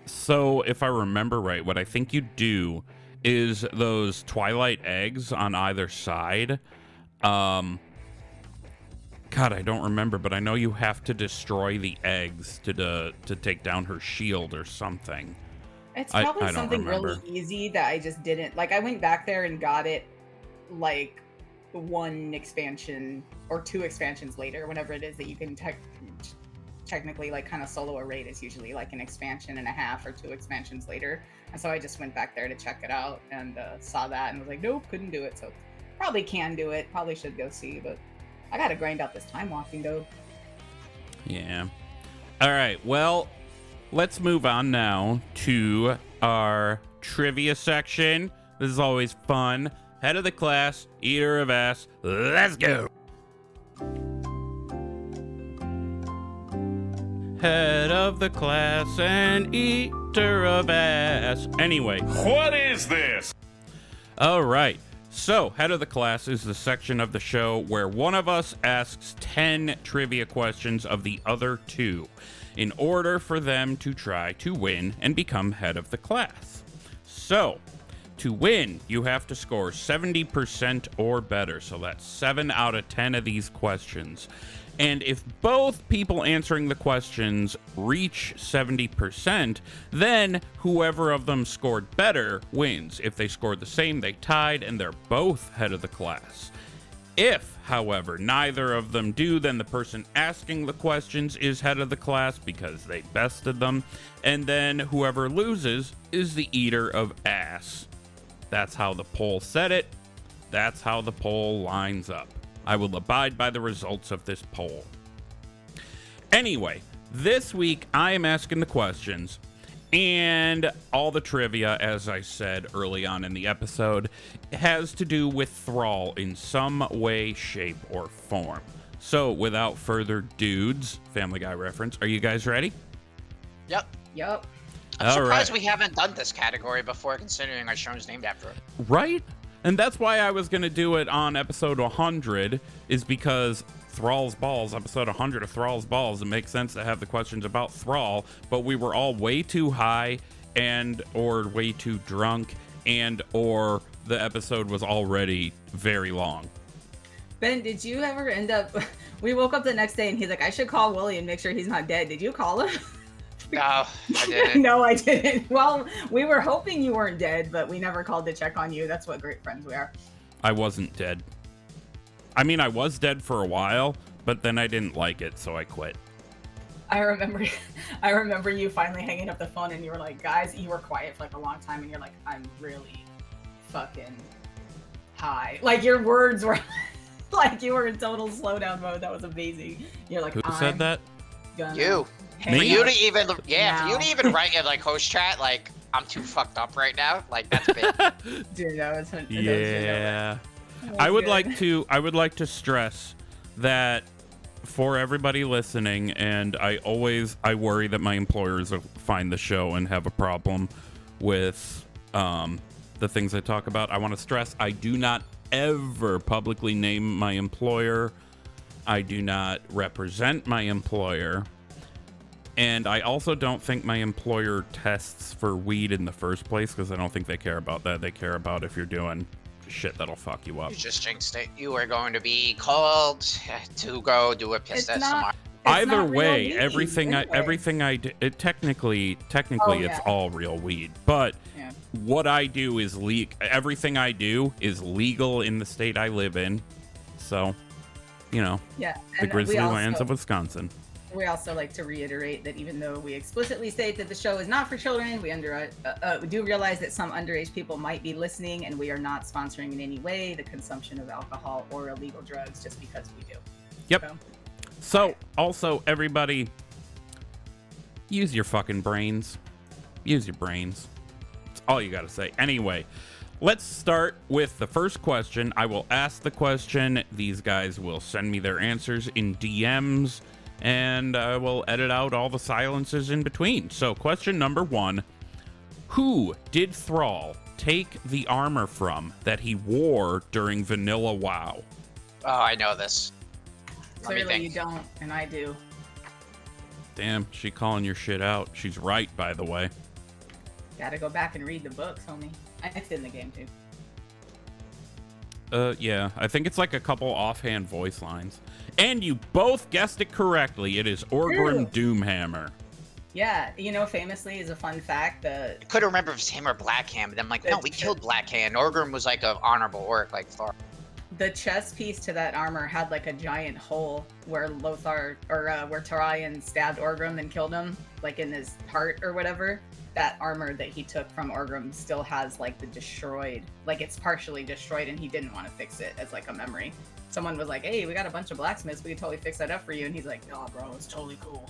So if I remember right, what I think you do is those Twilight eggs on either side. God, I don't remember, but I know you have to destroy the eggs to take down her shield or something. It's probably I don't something remember. really easy that I just didn't like. I went back there and got it like one expansion or two expansions later, whenever it is that you can technically like kind of solo a raid. Is usually like an expansion and a half or two expansions later. And so I just went back there to check it out and saw that and was like, nope, couldn't do it. So probably can do it. Probably should go see, but I gotta grind out this time walking though. Yeah. All right. Well, let's move on now to our trivia section. This is always fun. Head of the class, eater of ass. Let's go. Head of the class and eater of ass. Anyway. What is this? All right. So, head of the class is the section of the show where one of us asks 10 trivia questions of the other two in order for them to try to win and become head of the class. So, to win, you have to score 70% or better. So that's 7 out of 10 of these questions. And if both people answering the questions reach 70%, then whoever of them scored better wins. If they scored the same, they tied, and they're both head of the class. If, however, neither of them do, then the person asking the questions is head of the class because they bested them. And then whoever loses is the eater of ass. That's how the poll said it. That's how the poll lines up. I will abide by the results of this poll. Anyway, this week I am asking the questions, and all the trivia, as I said early on in the episode, has to do with Thrall in some way, shape, or form. So, without further dudes, Family Guy reference, are you guys ready? Yep. Yup. I'm All surprised right. we haven't done this category before, considering our show's named after it. Right? And that's why I was going to do it on episode 100, is because Thrall's Balls, episode 100 of Thrall's Balls, it makes sense to have the questions about Thrall, but we were all way too high and or way too drunk and or the episode was already very long. Ben, did you ever end up... We woke up the next day and he's like, I should call Willie and make sure he's not dead. Did you call him? No, I didn't. No, I didn't. Well, we were hoping you weren't dead, but we never called to check on you. That's what great friends we are. I wasn't dead. I mean, I was dead for a while, but then I didn't like it, so I quit. I remember you finally hanging up the phone and you were like, guys, you were quiet for like a long time and you're like, I'm really fucking high. Like your words were like you were in total slowdown mode. That was amazing. You're like, Who said that? You. hang For you up to even, for you now." to even write in like host chat, like I'm too fucked up right now. Like that's big. Dude, that was Yeah. that was I would good. like to stress that for everybody listening, and I worry that my employers will find the show and have a problem with the things I talk about. I want to stress I do not ever publicly name my employer. I do not represent my employer. And I also don't think my employer tests for weed in the first place because I don't think they care about that. They care about if you're doing shit that'll fuck you up. You just jinxed it. You are going to be called to go do a piss It's test not- tomorrow. It's Either not real way, weed, everything I do, it technically Oh, it's yeah. all real weed. But Yeah. what I do is everything I do is legal in the state I live in. So, you know, Yeah. the and grizzly we also- lands of Wisconsin. We also like to reiterate that even though we explicitly state that the show is not for children, we do realize that some underage people might be listening, and we are not sponsoring in any way the consumption of alcohol or illegal drugs just because we do. Yep. So also, everybody, use your fucking brains. Use your brains. That's all you gotta say. Anyway, let's start with the first question. I will ask the question. These guys will send me their answers in DMs, and I will edit out all the silences in between. So, question number 1. Who did Thrall take the armor from that he wore during Vanilla WoW? Oh, I know this. Clearly you don't, and I do. Damn, she calling your shit out. She's right, by the way. Gotta go back and read the books, homie. It's in the game, too. Yeah, I think it's like a couple offhand voice lines. And you both guessed it correctly. It is Orgrim Doomhammer. Yeah, you know, famously, as a fun fact, I couldn't remember if it was him or Blackhand, but I'm like, no, we killed Blackhand. Orgrim was like an honorable orc, like Thor. The chest piece to that armor had like a giant hole where Lothar, or where Tarayan stabbed Orgrim and killed him, like in his heart or whatever. That armor that he took from Orgrim still has like the destroyed, like it's partially destroyed, and he didn't want to fix it as like a memory. Someone was like, hey, we got a bunch of blacksmiths, we can totally fix that up for you, and he's like, no, bro, it's totally cool.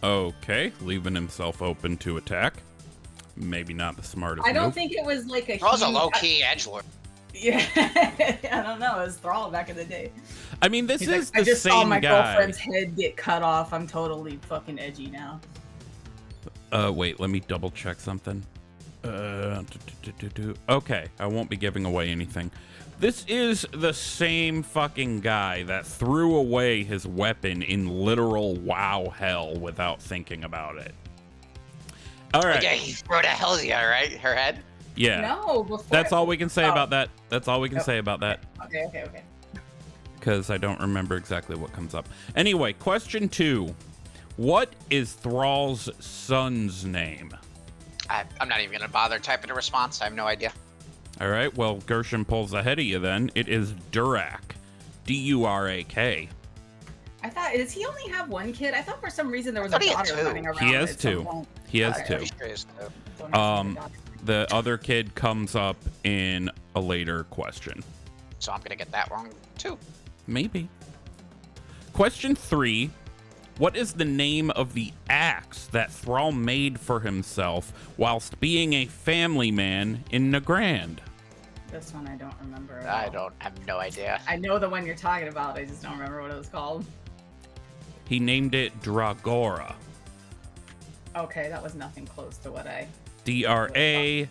Okay, leaving himself open to attack. Maybe not the smartest I don't move. think it was like a Thrall's a low-key edgelord. Yeah, I don't know. It was Thrall back in the day. I mean, this He's is like, I the just same saw my guy. girlfriend's head get cut off. I'm totally fucking edgy now. Wait, let me double check something. Okay, I won't be giving away anything. This is the same fucking guy that threw away his weapon in literal WoW hell without thinking about it. All right. Yeah, he wrote a Helsia, right? Her head? Yeah. No, before. That's all we can say about that. That's all we can say about that. Okay. Because I don't remember exactly what comes up. Anyway, question 2. What is Thrall's son's name? I'm not even going to bother typing a response. I have no idea. All right, well, Gershom pulls ahead of you then. It is Durak. Durak. I thought, does he only have one kid? I thought for some reason there was a daughter running around. He has at some two. point. He has Okay. two. Sure is, though. Don't ask me the daughter. The other kid comes up in a later question. So I'm going to get that wrong, too. Maybe. Question 3. What is the name of the axe that Thrall made for himself whilst being a family man in Nagrand? This one I don't remember at I all. don't have no idea. I know the one you're talking about. I just don't remember what it was called. He named it Dragora. Okay, that was nothing close to what I... D-R-A...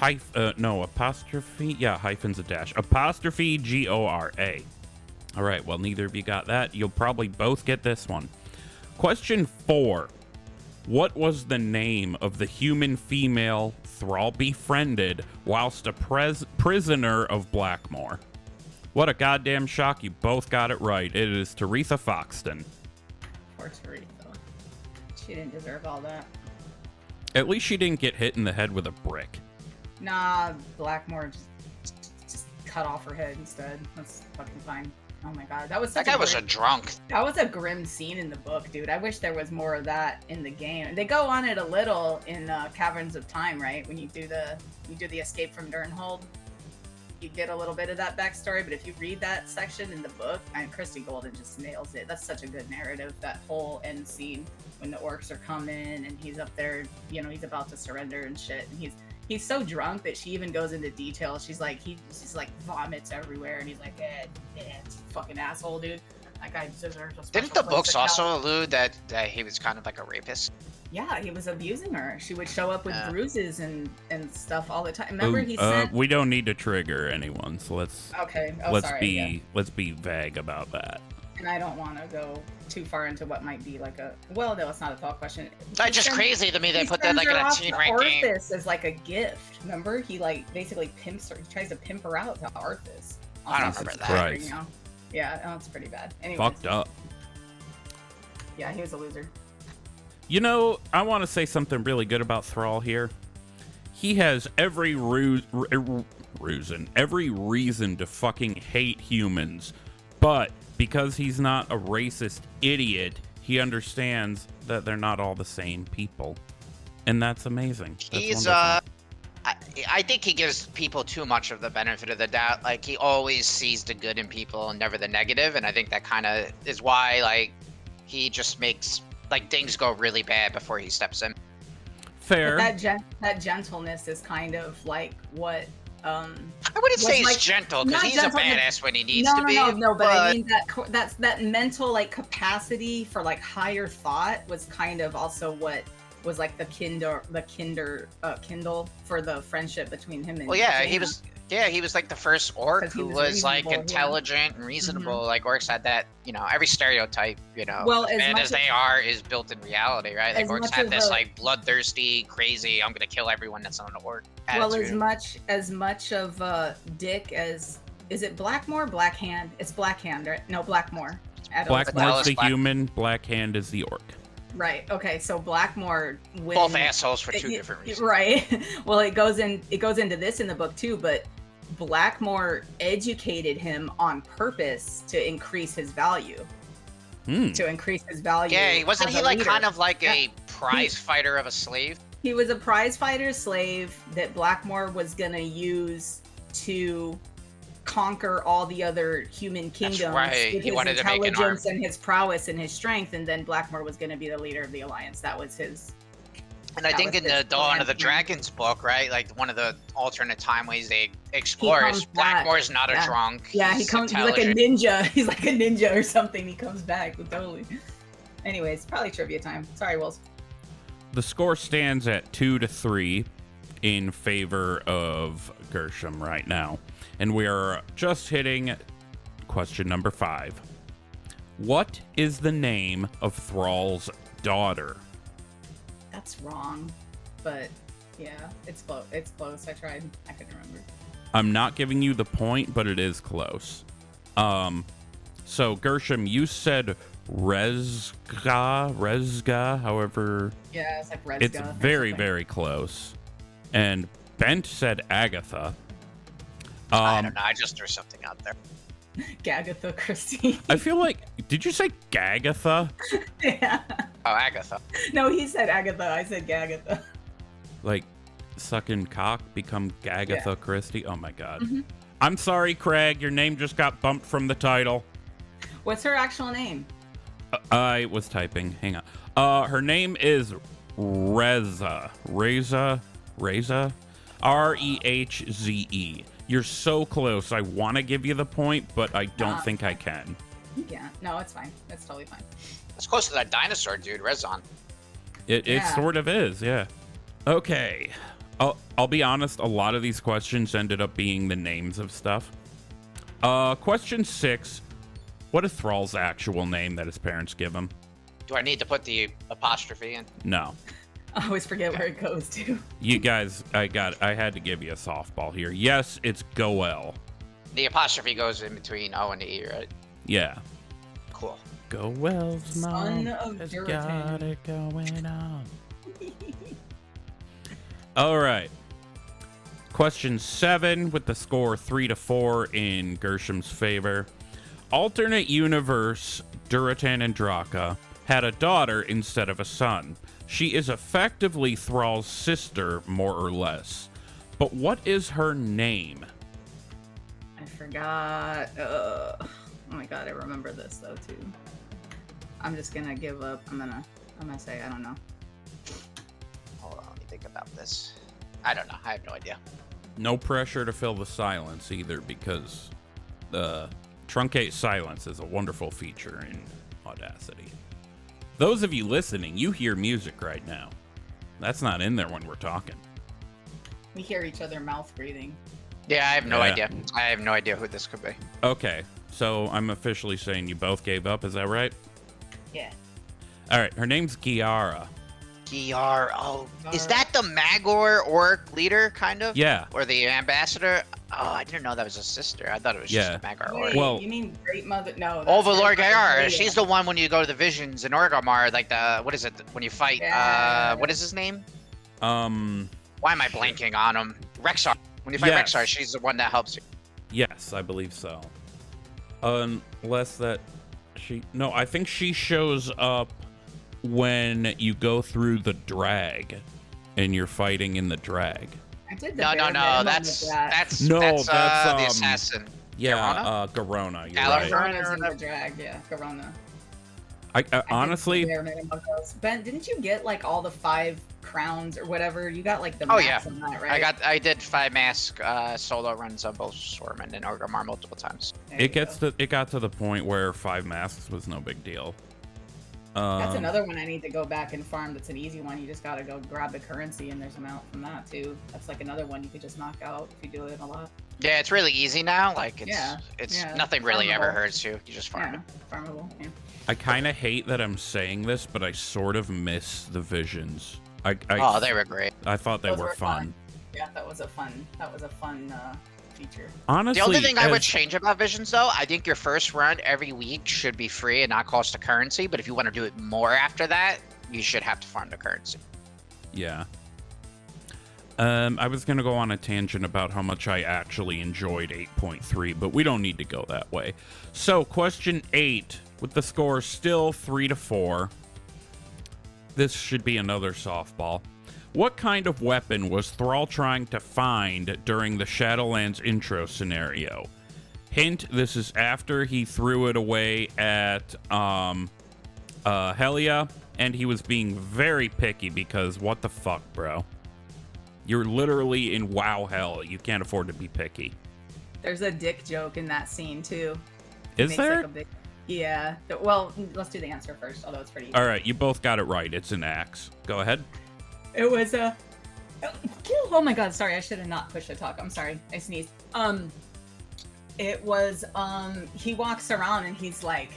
apostrophe... Yeah, hyphen's a dash. Apostrophe G-O-R-A. All right, well, neither of you got that. You'll probably both get this one. Question 4. What was the name of the human female Thrall befriended whilst a prisoner of Blackmoor? What a goddamn shock. You both got it right. It is Taretha Foxton. Poor Taretha. She didn't deserve all that. At least she didn't get hit in the head with a brick. Nah, Blackmoor just cut off her head instead. That's fucking fine. Oh my god, that was such That guy was a drunk. That was a grim scene in the book, dude. I wish there was more of that in the game. They go on it a little in Caverns of Time, right? When you do the escape from Durnhold, you get a little bit of that backstory. But if you read that section in the book, and Christie Golden just nails it. That's such a good narrative. That whole end scene when the orcs are coming and he's up there, you know, he's about to surrender and shit, and he's so drunk that she even goes into detail. She's like, he's like vomits everywhere, and he's like, it's a fucking asshole, dude. That guy deserves a special Didn't the place books to also count. allude that he was kind of like a rapist? Yeah, he was abusing her. She would show up with bruises and stuff all the time. Remember, he sent. We don't need to trigger anyone, so let's Okay. let's be vague about that. And I don't want to go too far into what might be like a. Well, no, it's not a thought question. That's just crazy to me. They He put that sends like in her a off teen to rank game. Arthas as like a gift. Remember, he like basically pimps her. He tries to pimp her out to Arthas. I don't On remember his that. property, Christ. you know? Yeah, that's pretty bad. Anyways, Fucked up. Yeah, he was a loser. You know, I want to say something really good about Thrall here. He has every reason to fucking hate humans, but because he's not a racist idiot, he understands that they're not all the same people. And that's amazing. That's He's wonderful. I think he gives people too much of the benefit of the doubt. Like, he always sees the good in people and never the negative, and I think that kind of is why, like, he just makes, like, things go really bad before he steps in. Fair. That gentleness is kind of like what I wouldn't say he's like, gentle, because not he's a gentle, badass when he needs to be. No, but I mean that mental like capacity for like higher thought was kind of also what was like the Kindle for the friendship between him and Well, yeah, Jaina. he was like the first orc 'Cause he who was was like reasonable, yeah. intelligent and reasonable. Like, orcs had that, every stereotype, Well, as as bad much as they are is built in reality, right? Like, as orcs much had of this a- like bloodthirsty, crazy, I'm gonna kill everyone that's on an orc Well, attitude. as much of Dick as is it Blackmore? Blackhand? It's Blackhand, right? No, Blackmore. Blackmore's Bentolas, the Black- human, Blackhand is the orc. Right. Okay. So Blackmore. Both assholes for two it- different reasons. Right. Well, it goes into this in the book too, but Blackmore educated him on purpose to increase his value. Hmm. To increase his value. Yeah, wasn't as he a like leader. kind of like Yeah. a prize fighter of a slave? He was a prize fighter slave that Blackmore was gonna use to conquer all the other human kingdoms right. with He his wanted to make an intelligence and his prowess and his strength, and then Blackmore was gonna be the leader of the alliance. That was his. And I That think was in the his Dawn of the plan. Dragons book, right, like one of the alternate timeways they explore comes is back. Blackmore's not a Yeah. drunk. Yeah, he he's comes. He's like a intelligent. ninja. He's like a ninja or something. He comes back totally. Anyways, probably trivia time. Sorry, Wills. The score stands at 2-3 in favor of Gershom right now. And we are just hitting question number 5. What is the name of Thrall's daughter? That's wrong, but yeah, it's close. It's close. I tried. I couldn't remember. I'm not giving you the point, but it is close. So Gershom, you said Rezga, however. Yeah, it's like Rezga. It's or very, something. very close. And Bent said Agatha. I don't know. I just threw something out there. Gagatha Christie. I feel like, did you say Gagatha? Yeah. Oh, Agatha. No, he said Agatha. I said Gagatha. Like, sucking cock, become Gagatha Yeah. Christie? Oh my god. Mhm. I'm sorry, Craig. Your name just got bumped from the title. What's her actual name? I was typing. Hang on. Her name is Reza. Reza? Rehze. You're so close. I want to give you the point, but I don't think I can. Yeah. No, it's fine. That's totally fine. It's close to that dinosaur dude, Rezon. It Yeah. sort of is, yeah. Okay. I'll be honest, a lot of these questions ended up being the names of stuff. Question 6. What is Thrall's actual name that his parents give him? Do I need to put the apostrophe in? No. I always forget where it goes to. You guys, I had to give you a softball here. Yes, it's Goel. The apostrophe goes in between O and E, right? Yeah. Cool. Goel's mom Son of has Duratan. got it going on. All right. Question 7 with the score 3-4 in Gershom's favor. Alternate universe, Duratan and Draka had a daughter instead of a son. She is effectively Thrall's sister, more or less. But what is her name? I forgot. Oh my god, I remember this though too. I'm just gonna give up. I'm gonna say I don't know. Hold on, let me think about this. I don't know. I have no idea. No pressure to fill the silence either, because the truncate silence is a wonderful feature in Audacity. Those of you listening, you hear music right now. That's not in there when we're talking. We hear each other mouth breathing. Yeah, I have no Yeah. idea. I have no idea who this could be. Okay, so I'm officially saying you both gave up, is that right? Yeah. All right, her name's Giara. Giar. Oh, is that the Magor orc leader, kind of? Yeah. Or the ambassador? Oh, I didn't know that was a sister. I thought it was Yeah. just a Magor Wait, orc. Well- you mean Great Mother? No. Oh, that's Valor Great Mother Gayar. Lydia. She's the one when you go to the visions in Orgrimmar, like the, what is it, when you fight, Yeah. what is his name? Why Why am I blanking on him? Rexar. When you fight Yes. Rexar, she's the one that helps you. Yes, I believe so. Unless that no, I think she shows up when you go through the drag and you're fighting in the drag. I did the No, bare minimum that's of that. that's No, that's, that's, the assassin. Yeah, Garona. You're Garona? right. Corona's in the drag, yeah, Corona. I I did honestly, the bare minimum of those. Ben, didn't you get like all the 5 crowns or whatever? You got like the Oh, max yeah. on that, right? I did 5 mask solo runs on both Swarman and Orgrimmar multiple times. There you it got to the point where 5 masks was no big deal. That's another one I need to go back and farm. That's an easy one. You just gotta go grab the currency, and there's an amount from that too. That's like another one you could just knock out if you do it a lot. Yeah, it's really easy now. Like it's yeah, nothing really ever farmable. hurts you. You just farm Yeah, it. farmable. Yeah. I kind of hate that I'm saying this, but I sort of miss the visions. Oh, they were great. I thought they Those were fun. Yeah, that was a fun feature. Honestly, The only thing I would as- change about Visions, though, I think your first run every week should be free and not cost a currency. But if you want to do it more after that, you should have to farm the currency. Yeah. I was going to go on a tangent about how much I actually enjoyed 8.3, but we don't need to go that way. So, question 8, with the score still 3-4. This should be another softball. What kind of weapon was Thrall trying to find during the Shadowlands intro scenario? Hint, this is after he threw it away at Helia, and he was being very picky because what the fuck, bro? You're literally in WoW hell. You can't afford to be picky. There's a dick joke in that scene too. Is Makes, there? like, a big... Yeah. Well, let's do the answer first, although it's pretty easy. All right, you both got it right. It's an axe. Go ahead. It was a. Oh my god! Sorry, I should have not pushed the talk. I'm sorry. I sneezed. It was He walks around and he's like,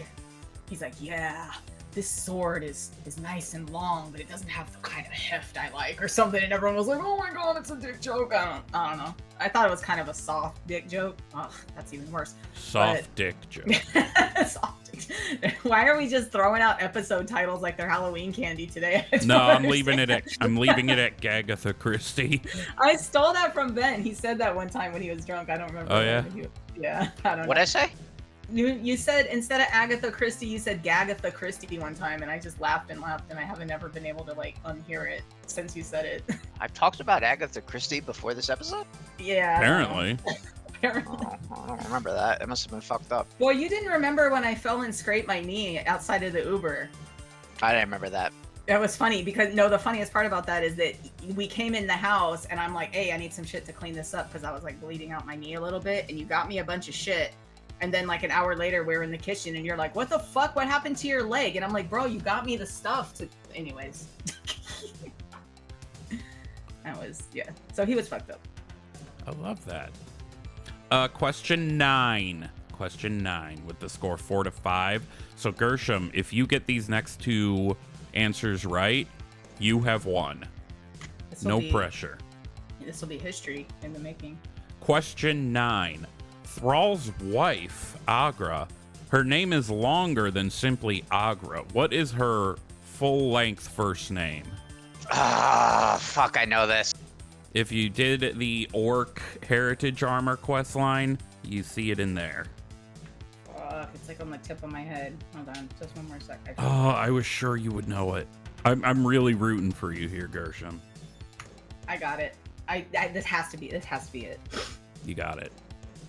yeah, this sword is nice and long, but it doesn't have the kind of heft I like, or something. And everyone was like, oh my god, it's a dick joke. I don't know. I thought it was kind of a soft dick joke. Oh, that's even worse. Soft dick joke. Soft dick. Why are we just throwing out episode titles like they're Halloween candy today? No, I'm leaving it at Gagatha, Christie. I stole that from Ben. He said that one time when he was drunk. I don't remember. Oh, yeah? Yeah, I don't know. What'd I say? You said instead of Agatha Christie, you said Gagatha Christie one time, and I just laughed, and I haven't ever been able to like unhear it since you said it. I've talked about Agatha Christie before this episode? Yeah. Apparently. Apparently. Oh, I don't remember that. It must have been fucked up. Well, you didn't remember when I fell and scraped my knee outside of the Uber. I didn't remember that. That was funny because the funniest part about that is that we came in the house and I'm like, hey, I need some shit to clean this up because I was like bleeding out my knee a little bit, and you got me a bunch of shit. And then like an hour later, we're in the kitchen and you're like, what the fuck? What happened to your leg? And I'm like, bro, you got me the stuff to. Anyways. That was, yeah. So he was fucked up. I love that. Question 9. Question 9 with the score 4-5. So Gershom, if you get these next 2 answers right, you have won. No pressure. This will be history in the making. Question 9. Thrall's wife, Agra, her name is longer than simply Agra. What is her full-length first name? Ah, fuck, I know this. If you did the Orc Heritage Armor quest line, you see it in there. It's like on the tip of my head. Hold on, just one more sec. Oh, I was sure you would know it. I'm really rooting for you here, Gershom. I got it. This has to be it. You got it.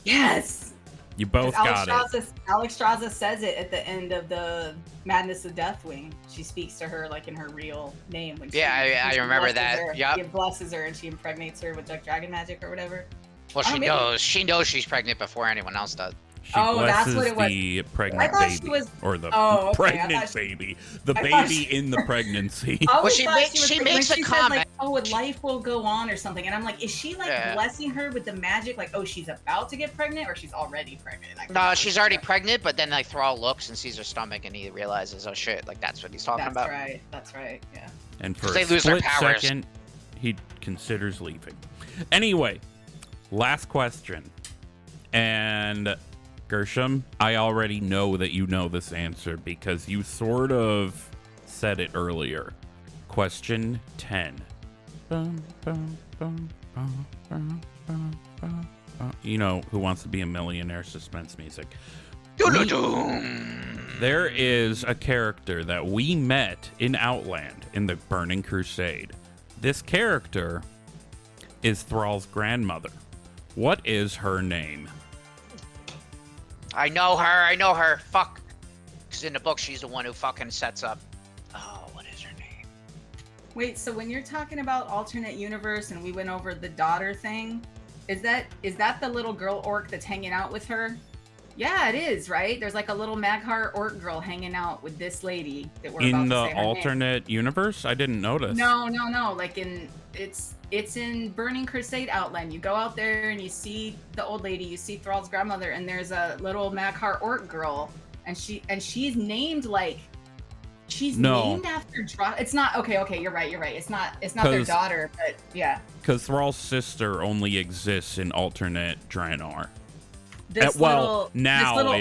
Yes. You both got it. Alex Straza says it at the end of the Madness of Deathwing. She speaks to her like in her real name. When I remember that. Her. Yep. He blesses her and she impregnates her with like dragon magic or whatever. Well, Oh, she maybe. knows. She knows she's pregnant before anyone else does. She Oh, that's blesses what it was. the I pregnant thought she baby. was- Or the Oh, okay, I pregnant thought she- baby. The I thought baby she- in the pregnancy. I always she thought makes- was she like- makes when a she said, comment. like, oh, life will go on or something, and I'm like, is she like Yeah. blessing her with the magic, like, oh, she's about to get pregnant or she's already pregnant? I couldn't No, she's remember. already pregnant, but then like Thrall looks and sees her stomach and he realizes, oh shit, like that's what he's talking That's about. right. That's right. Yeah. And for They a lose their split powers. second, he considers leaving. Anyway, last question. And Gershom, I already know that you know this answer because you sort of said it earlier. Question 10. You know, Who Wants to Be a Millionaire suspense music. There is a character that we met in Outland in the Burning Crusade. This character is Thrall's grandmother. What is her name? I know her. Fuck. Because in the book, she's the one who fucking sets up. Oh, what is her name? Wait, so when you're talking about alternate universe and we went over the daughter thing, is that the little girl orc that's hanging out with her? Yeah, it is, right? There's like a little Magheart orc girl hanging out with this lady that we're In about to the say her name. alternate universe? I didn't notice. No. Like it's in Burning Crusade Outland. You go out there and you see the old lady, you see Thrall's grandmother, and there's a little Magheart orc girl, and she's named like named after it's not okay, you're right. It's not their daughter, but yeah. Because Thrall's sister only exists in alternate Draenor. This little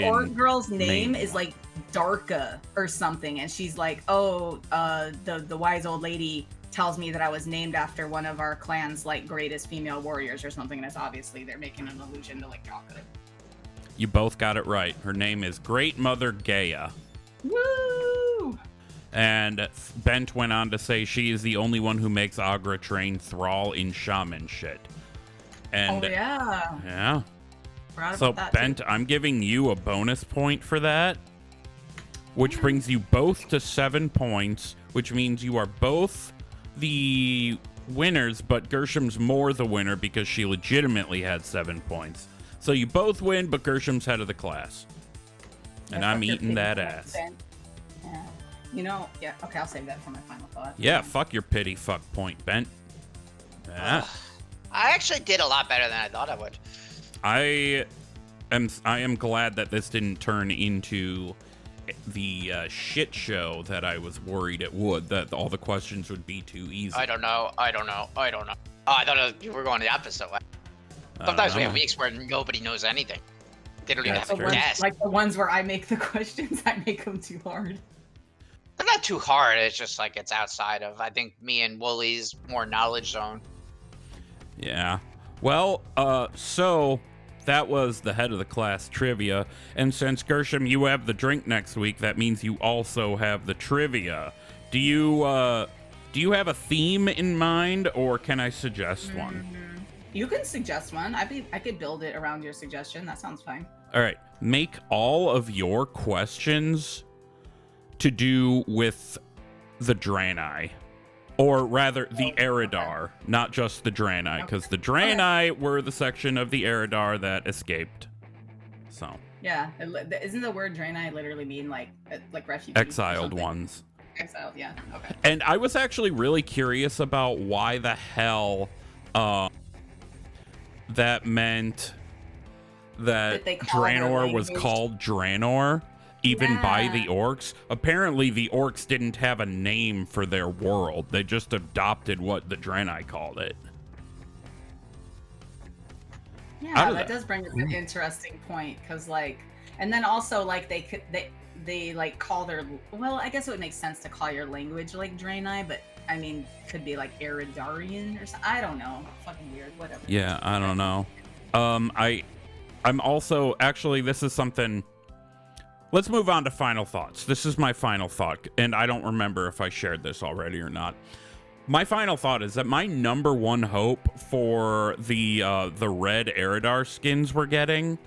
orc girl's name main is like Darka or something, and she's like, oh, the wise old lady tells me that I was named after one of our clan's like greatest female warriors or something, and it's obviously they're making an allusion to like Darka. You both got it right. Her name is Great Mother Gaia. Woo! And Bent went on to say she is the only one who makes Agra train Thrall in shaman shit. And oh yeah. Yeah. Forgot So, about that, Bent, too. I'm giving you a bonus point for that, which brings you both to 7 points, which means you are both the winners, but Gershom's more the winner because she legitimately had 7 points. So you both win, but Gershom's head of the class. And Yeah, I'm fuck your eating pity that fuck, ass. Ben. Yeah. Yeah, okay, I'll save that for my final thought. Yeah, fuck your pity fuck point, Bent. Yeah. I actually did a lot better than I thought I would. I am glad that this didn't turn into the shit show that I was worried it would, that all the questions would be too easy. I don't know. Oh, I thought you were going to the episode. Sometimes we have weeks where nobody knows anything. They don't even have a guess. Like the ones where I make the questions, I make them too hard. They're not too hard. It's just like it's outside of, I think, me and Woolie's more knowledge zone. Yeah. Well, so that was the head of the class trivia. And since Gershom, you have the drink next week, that means you also have the trivia. Do you have a theme in mind, or can I suggest one? You can suggest one. I could build it around your suggestion. That sounds fine. All right. Make all of your questions to do with the Draenei. Or rather, the Eridar, not just the Draenei, because the Draenei were the section of the Eridar that escaped. So. Yeah, isn't the word Draenei literally mean like refugees? Exiled ones. Exiled, yeah. Okay. And I was actually really curious about why the hell that meant that Draenor was called Draenor. Even by the orcs. Apparently, the orcs didn't have a name for their world. They just adopted what the Draenei called it. Yeah, that does bring up an interesting point, because and then also they like call their, well, I guess it would make sense to call your language like Draenei, but I mean, could be like Eridarian or something. I don't know. Fucking weird. Whatever. Yeah, I don't know. I'm also actually, this is something. Let's move on to final thoughts. This is my final thought, and I don't remember if I shared this already or not. My final thought is that my number one hope for the red Eridar skins we're getting,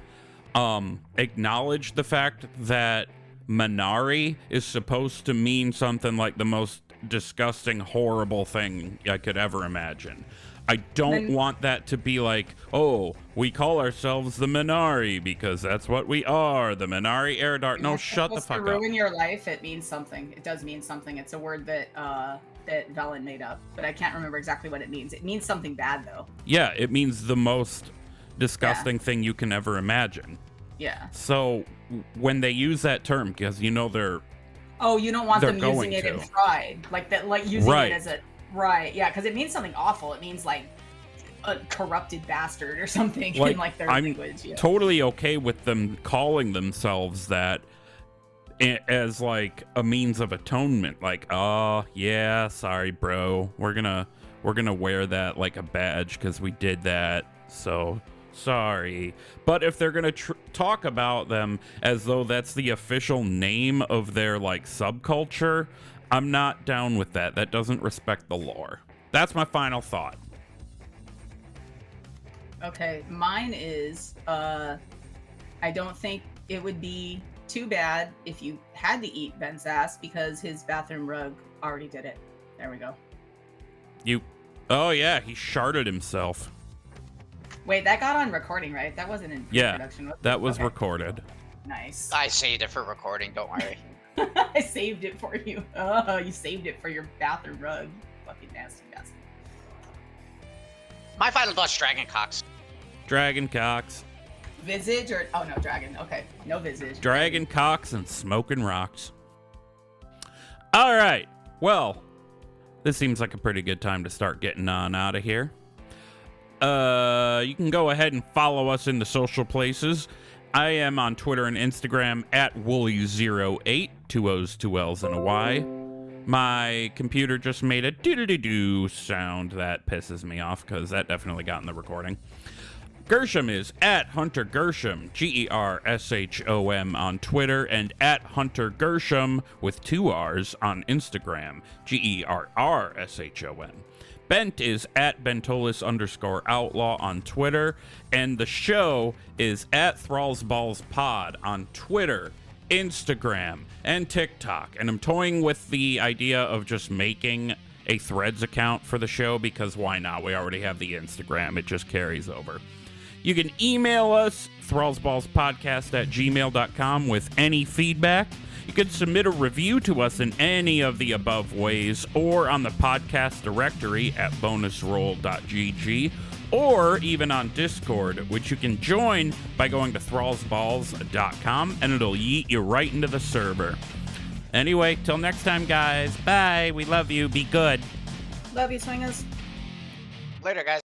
acknowledge the fact that Minari is supposed to mean something like the most disgusting, horrible thing I could ever imagine. I don't want that to be like, oh, we call ourselves the Minari because that's what we are, the Minari Eridar. No, shut the fuck up. To ruin your life, it means something. It does mean something. It's a word that Velen made up, but I can't remember exactly what it means. It means something bad, though. Yeah, it means the most disgusting thing you can ever imagine. Yeah. So when they use that term, because you know they're... Oh, you don't want them using it in pride, like that, like using it as a... Right, yeah, because it means something awful. It means like a corrupted bastard or something in like their language. Yeah. Totally okay with them calling themselves that as like a means of atonement. Like, oh yeah, sorry, bro. We're gonna wear that like a badge because we did that. So Sorry. But if they're going to talk about them as though that's the official name of their, like, subculture, I'm not down with that. That doesn't respect the lore. That's my final thought. Okay, mine is, I don't think it would be too bad if you had to eat Ben's ass because his bathroom rug already did it. There we go. Oh, yeah, he sharded himself. Wait, that got on recording, right? That wasn't in production. That was recorded. Nice. I saved it for recording. Don't worry. I saved it for you. Oh, you saved it for your bathroom rug. Fucking nasty bastard. My final thought's Dragon Cocks. Dragon cocks. Visage or... Oh, no, dragon. Okay, no visage. Dragon cocks and smoking rocks. All right. Well, this seems like a pretty good time to start getting on out of here. You can go ahead and follow us in the social places. I am on Twitter and Instagram at Wooly08, 2 O's, 2 L's, and a Y. My computer just made a doo-doo-doo-doo sound that pisses me off because that definitely got in the recording. Gershom is at Hunter Gershom, Gershom on Twitter, and at Hunter Gershom with 2 R's on Instagram, Gerrrshom. Bent is at Bentolas_outlaw on Twitter, and the show is at ThrallsBallsPod on Twitter, Instagram, and TikTok. And I'm toying with the idea of just making a Threads account for the show because why not? We already have the Instagram. It just carries over. You can email us, thrallsballspodcast@gmail.com with any feedback. You can submit a review to us in any of the above ways or on the podcast directory at bonusroll.gg or even on Discord, which you can join by going to thrallsballs.com and it'll yeet you right into the server. Anyway, till next time, guys. Bye. We love you. Be good. Love you, Swingaz. Later, guys.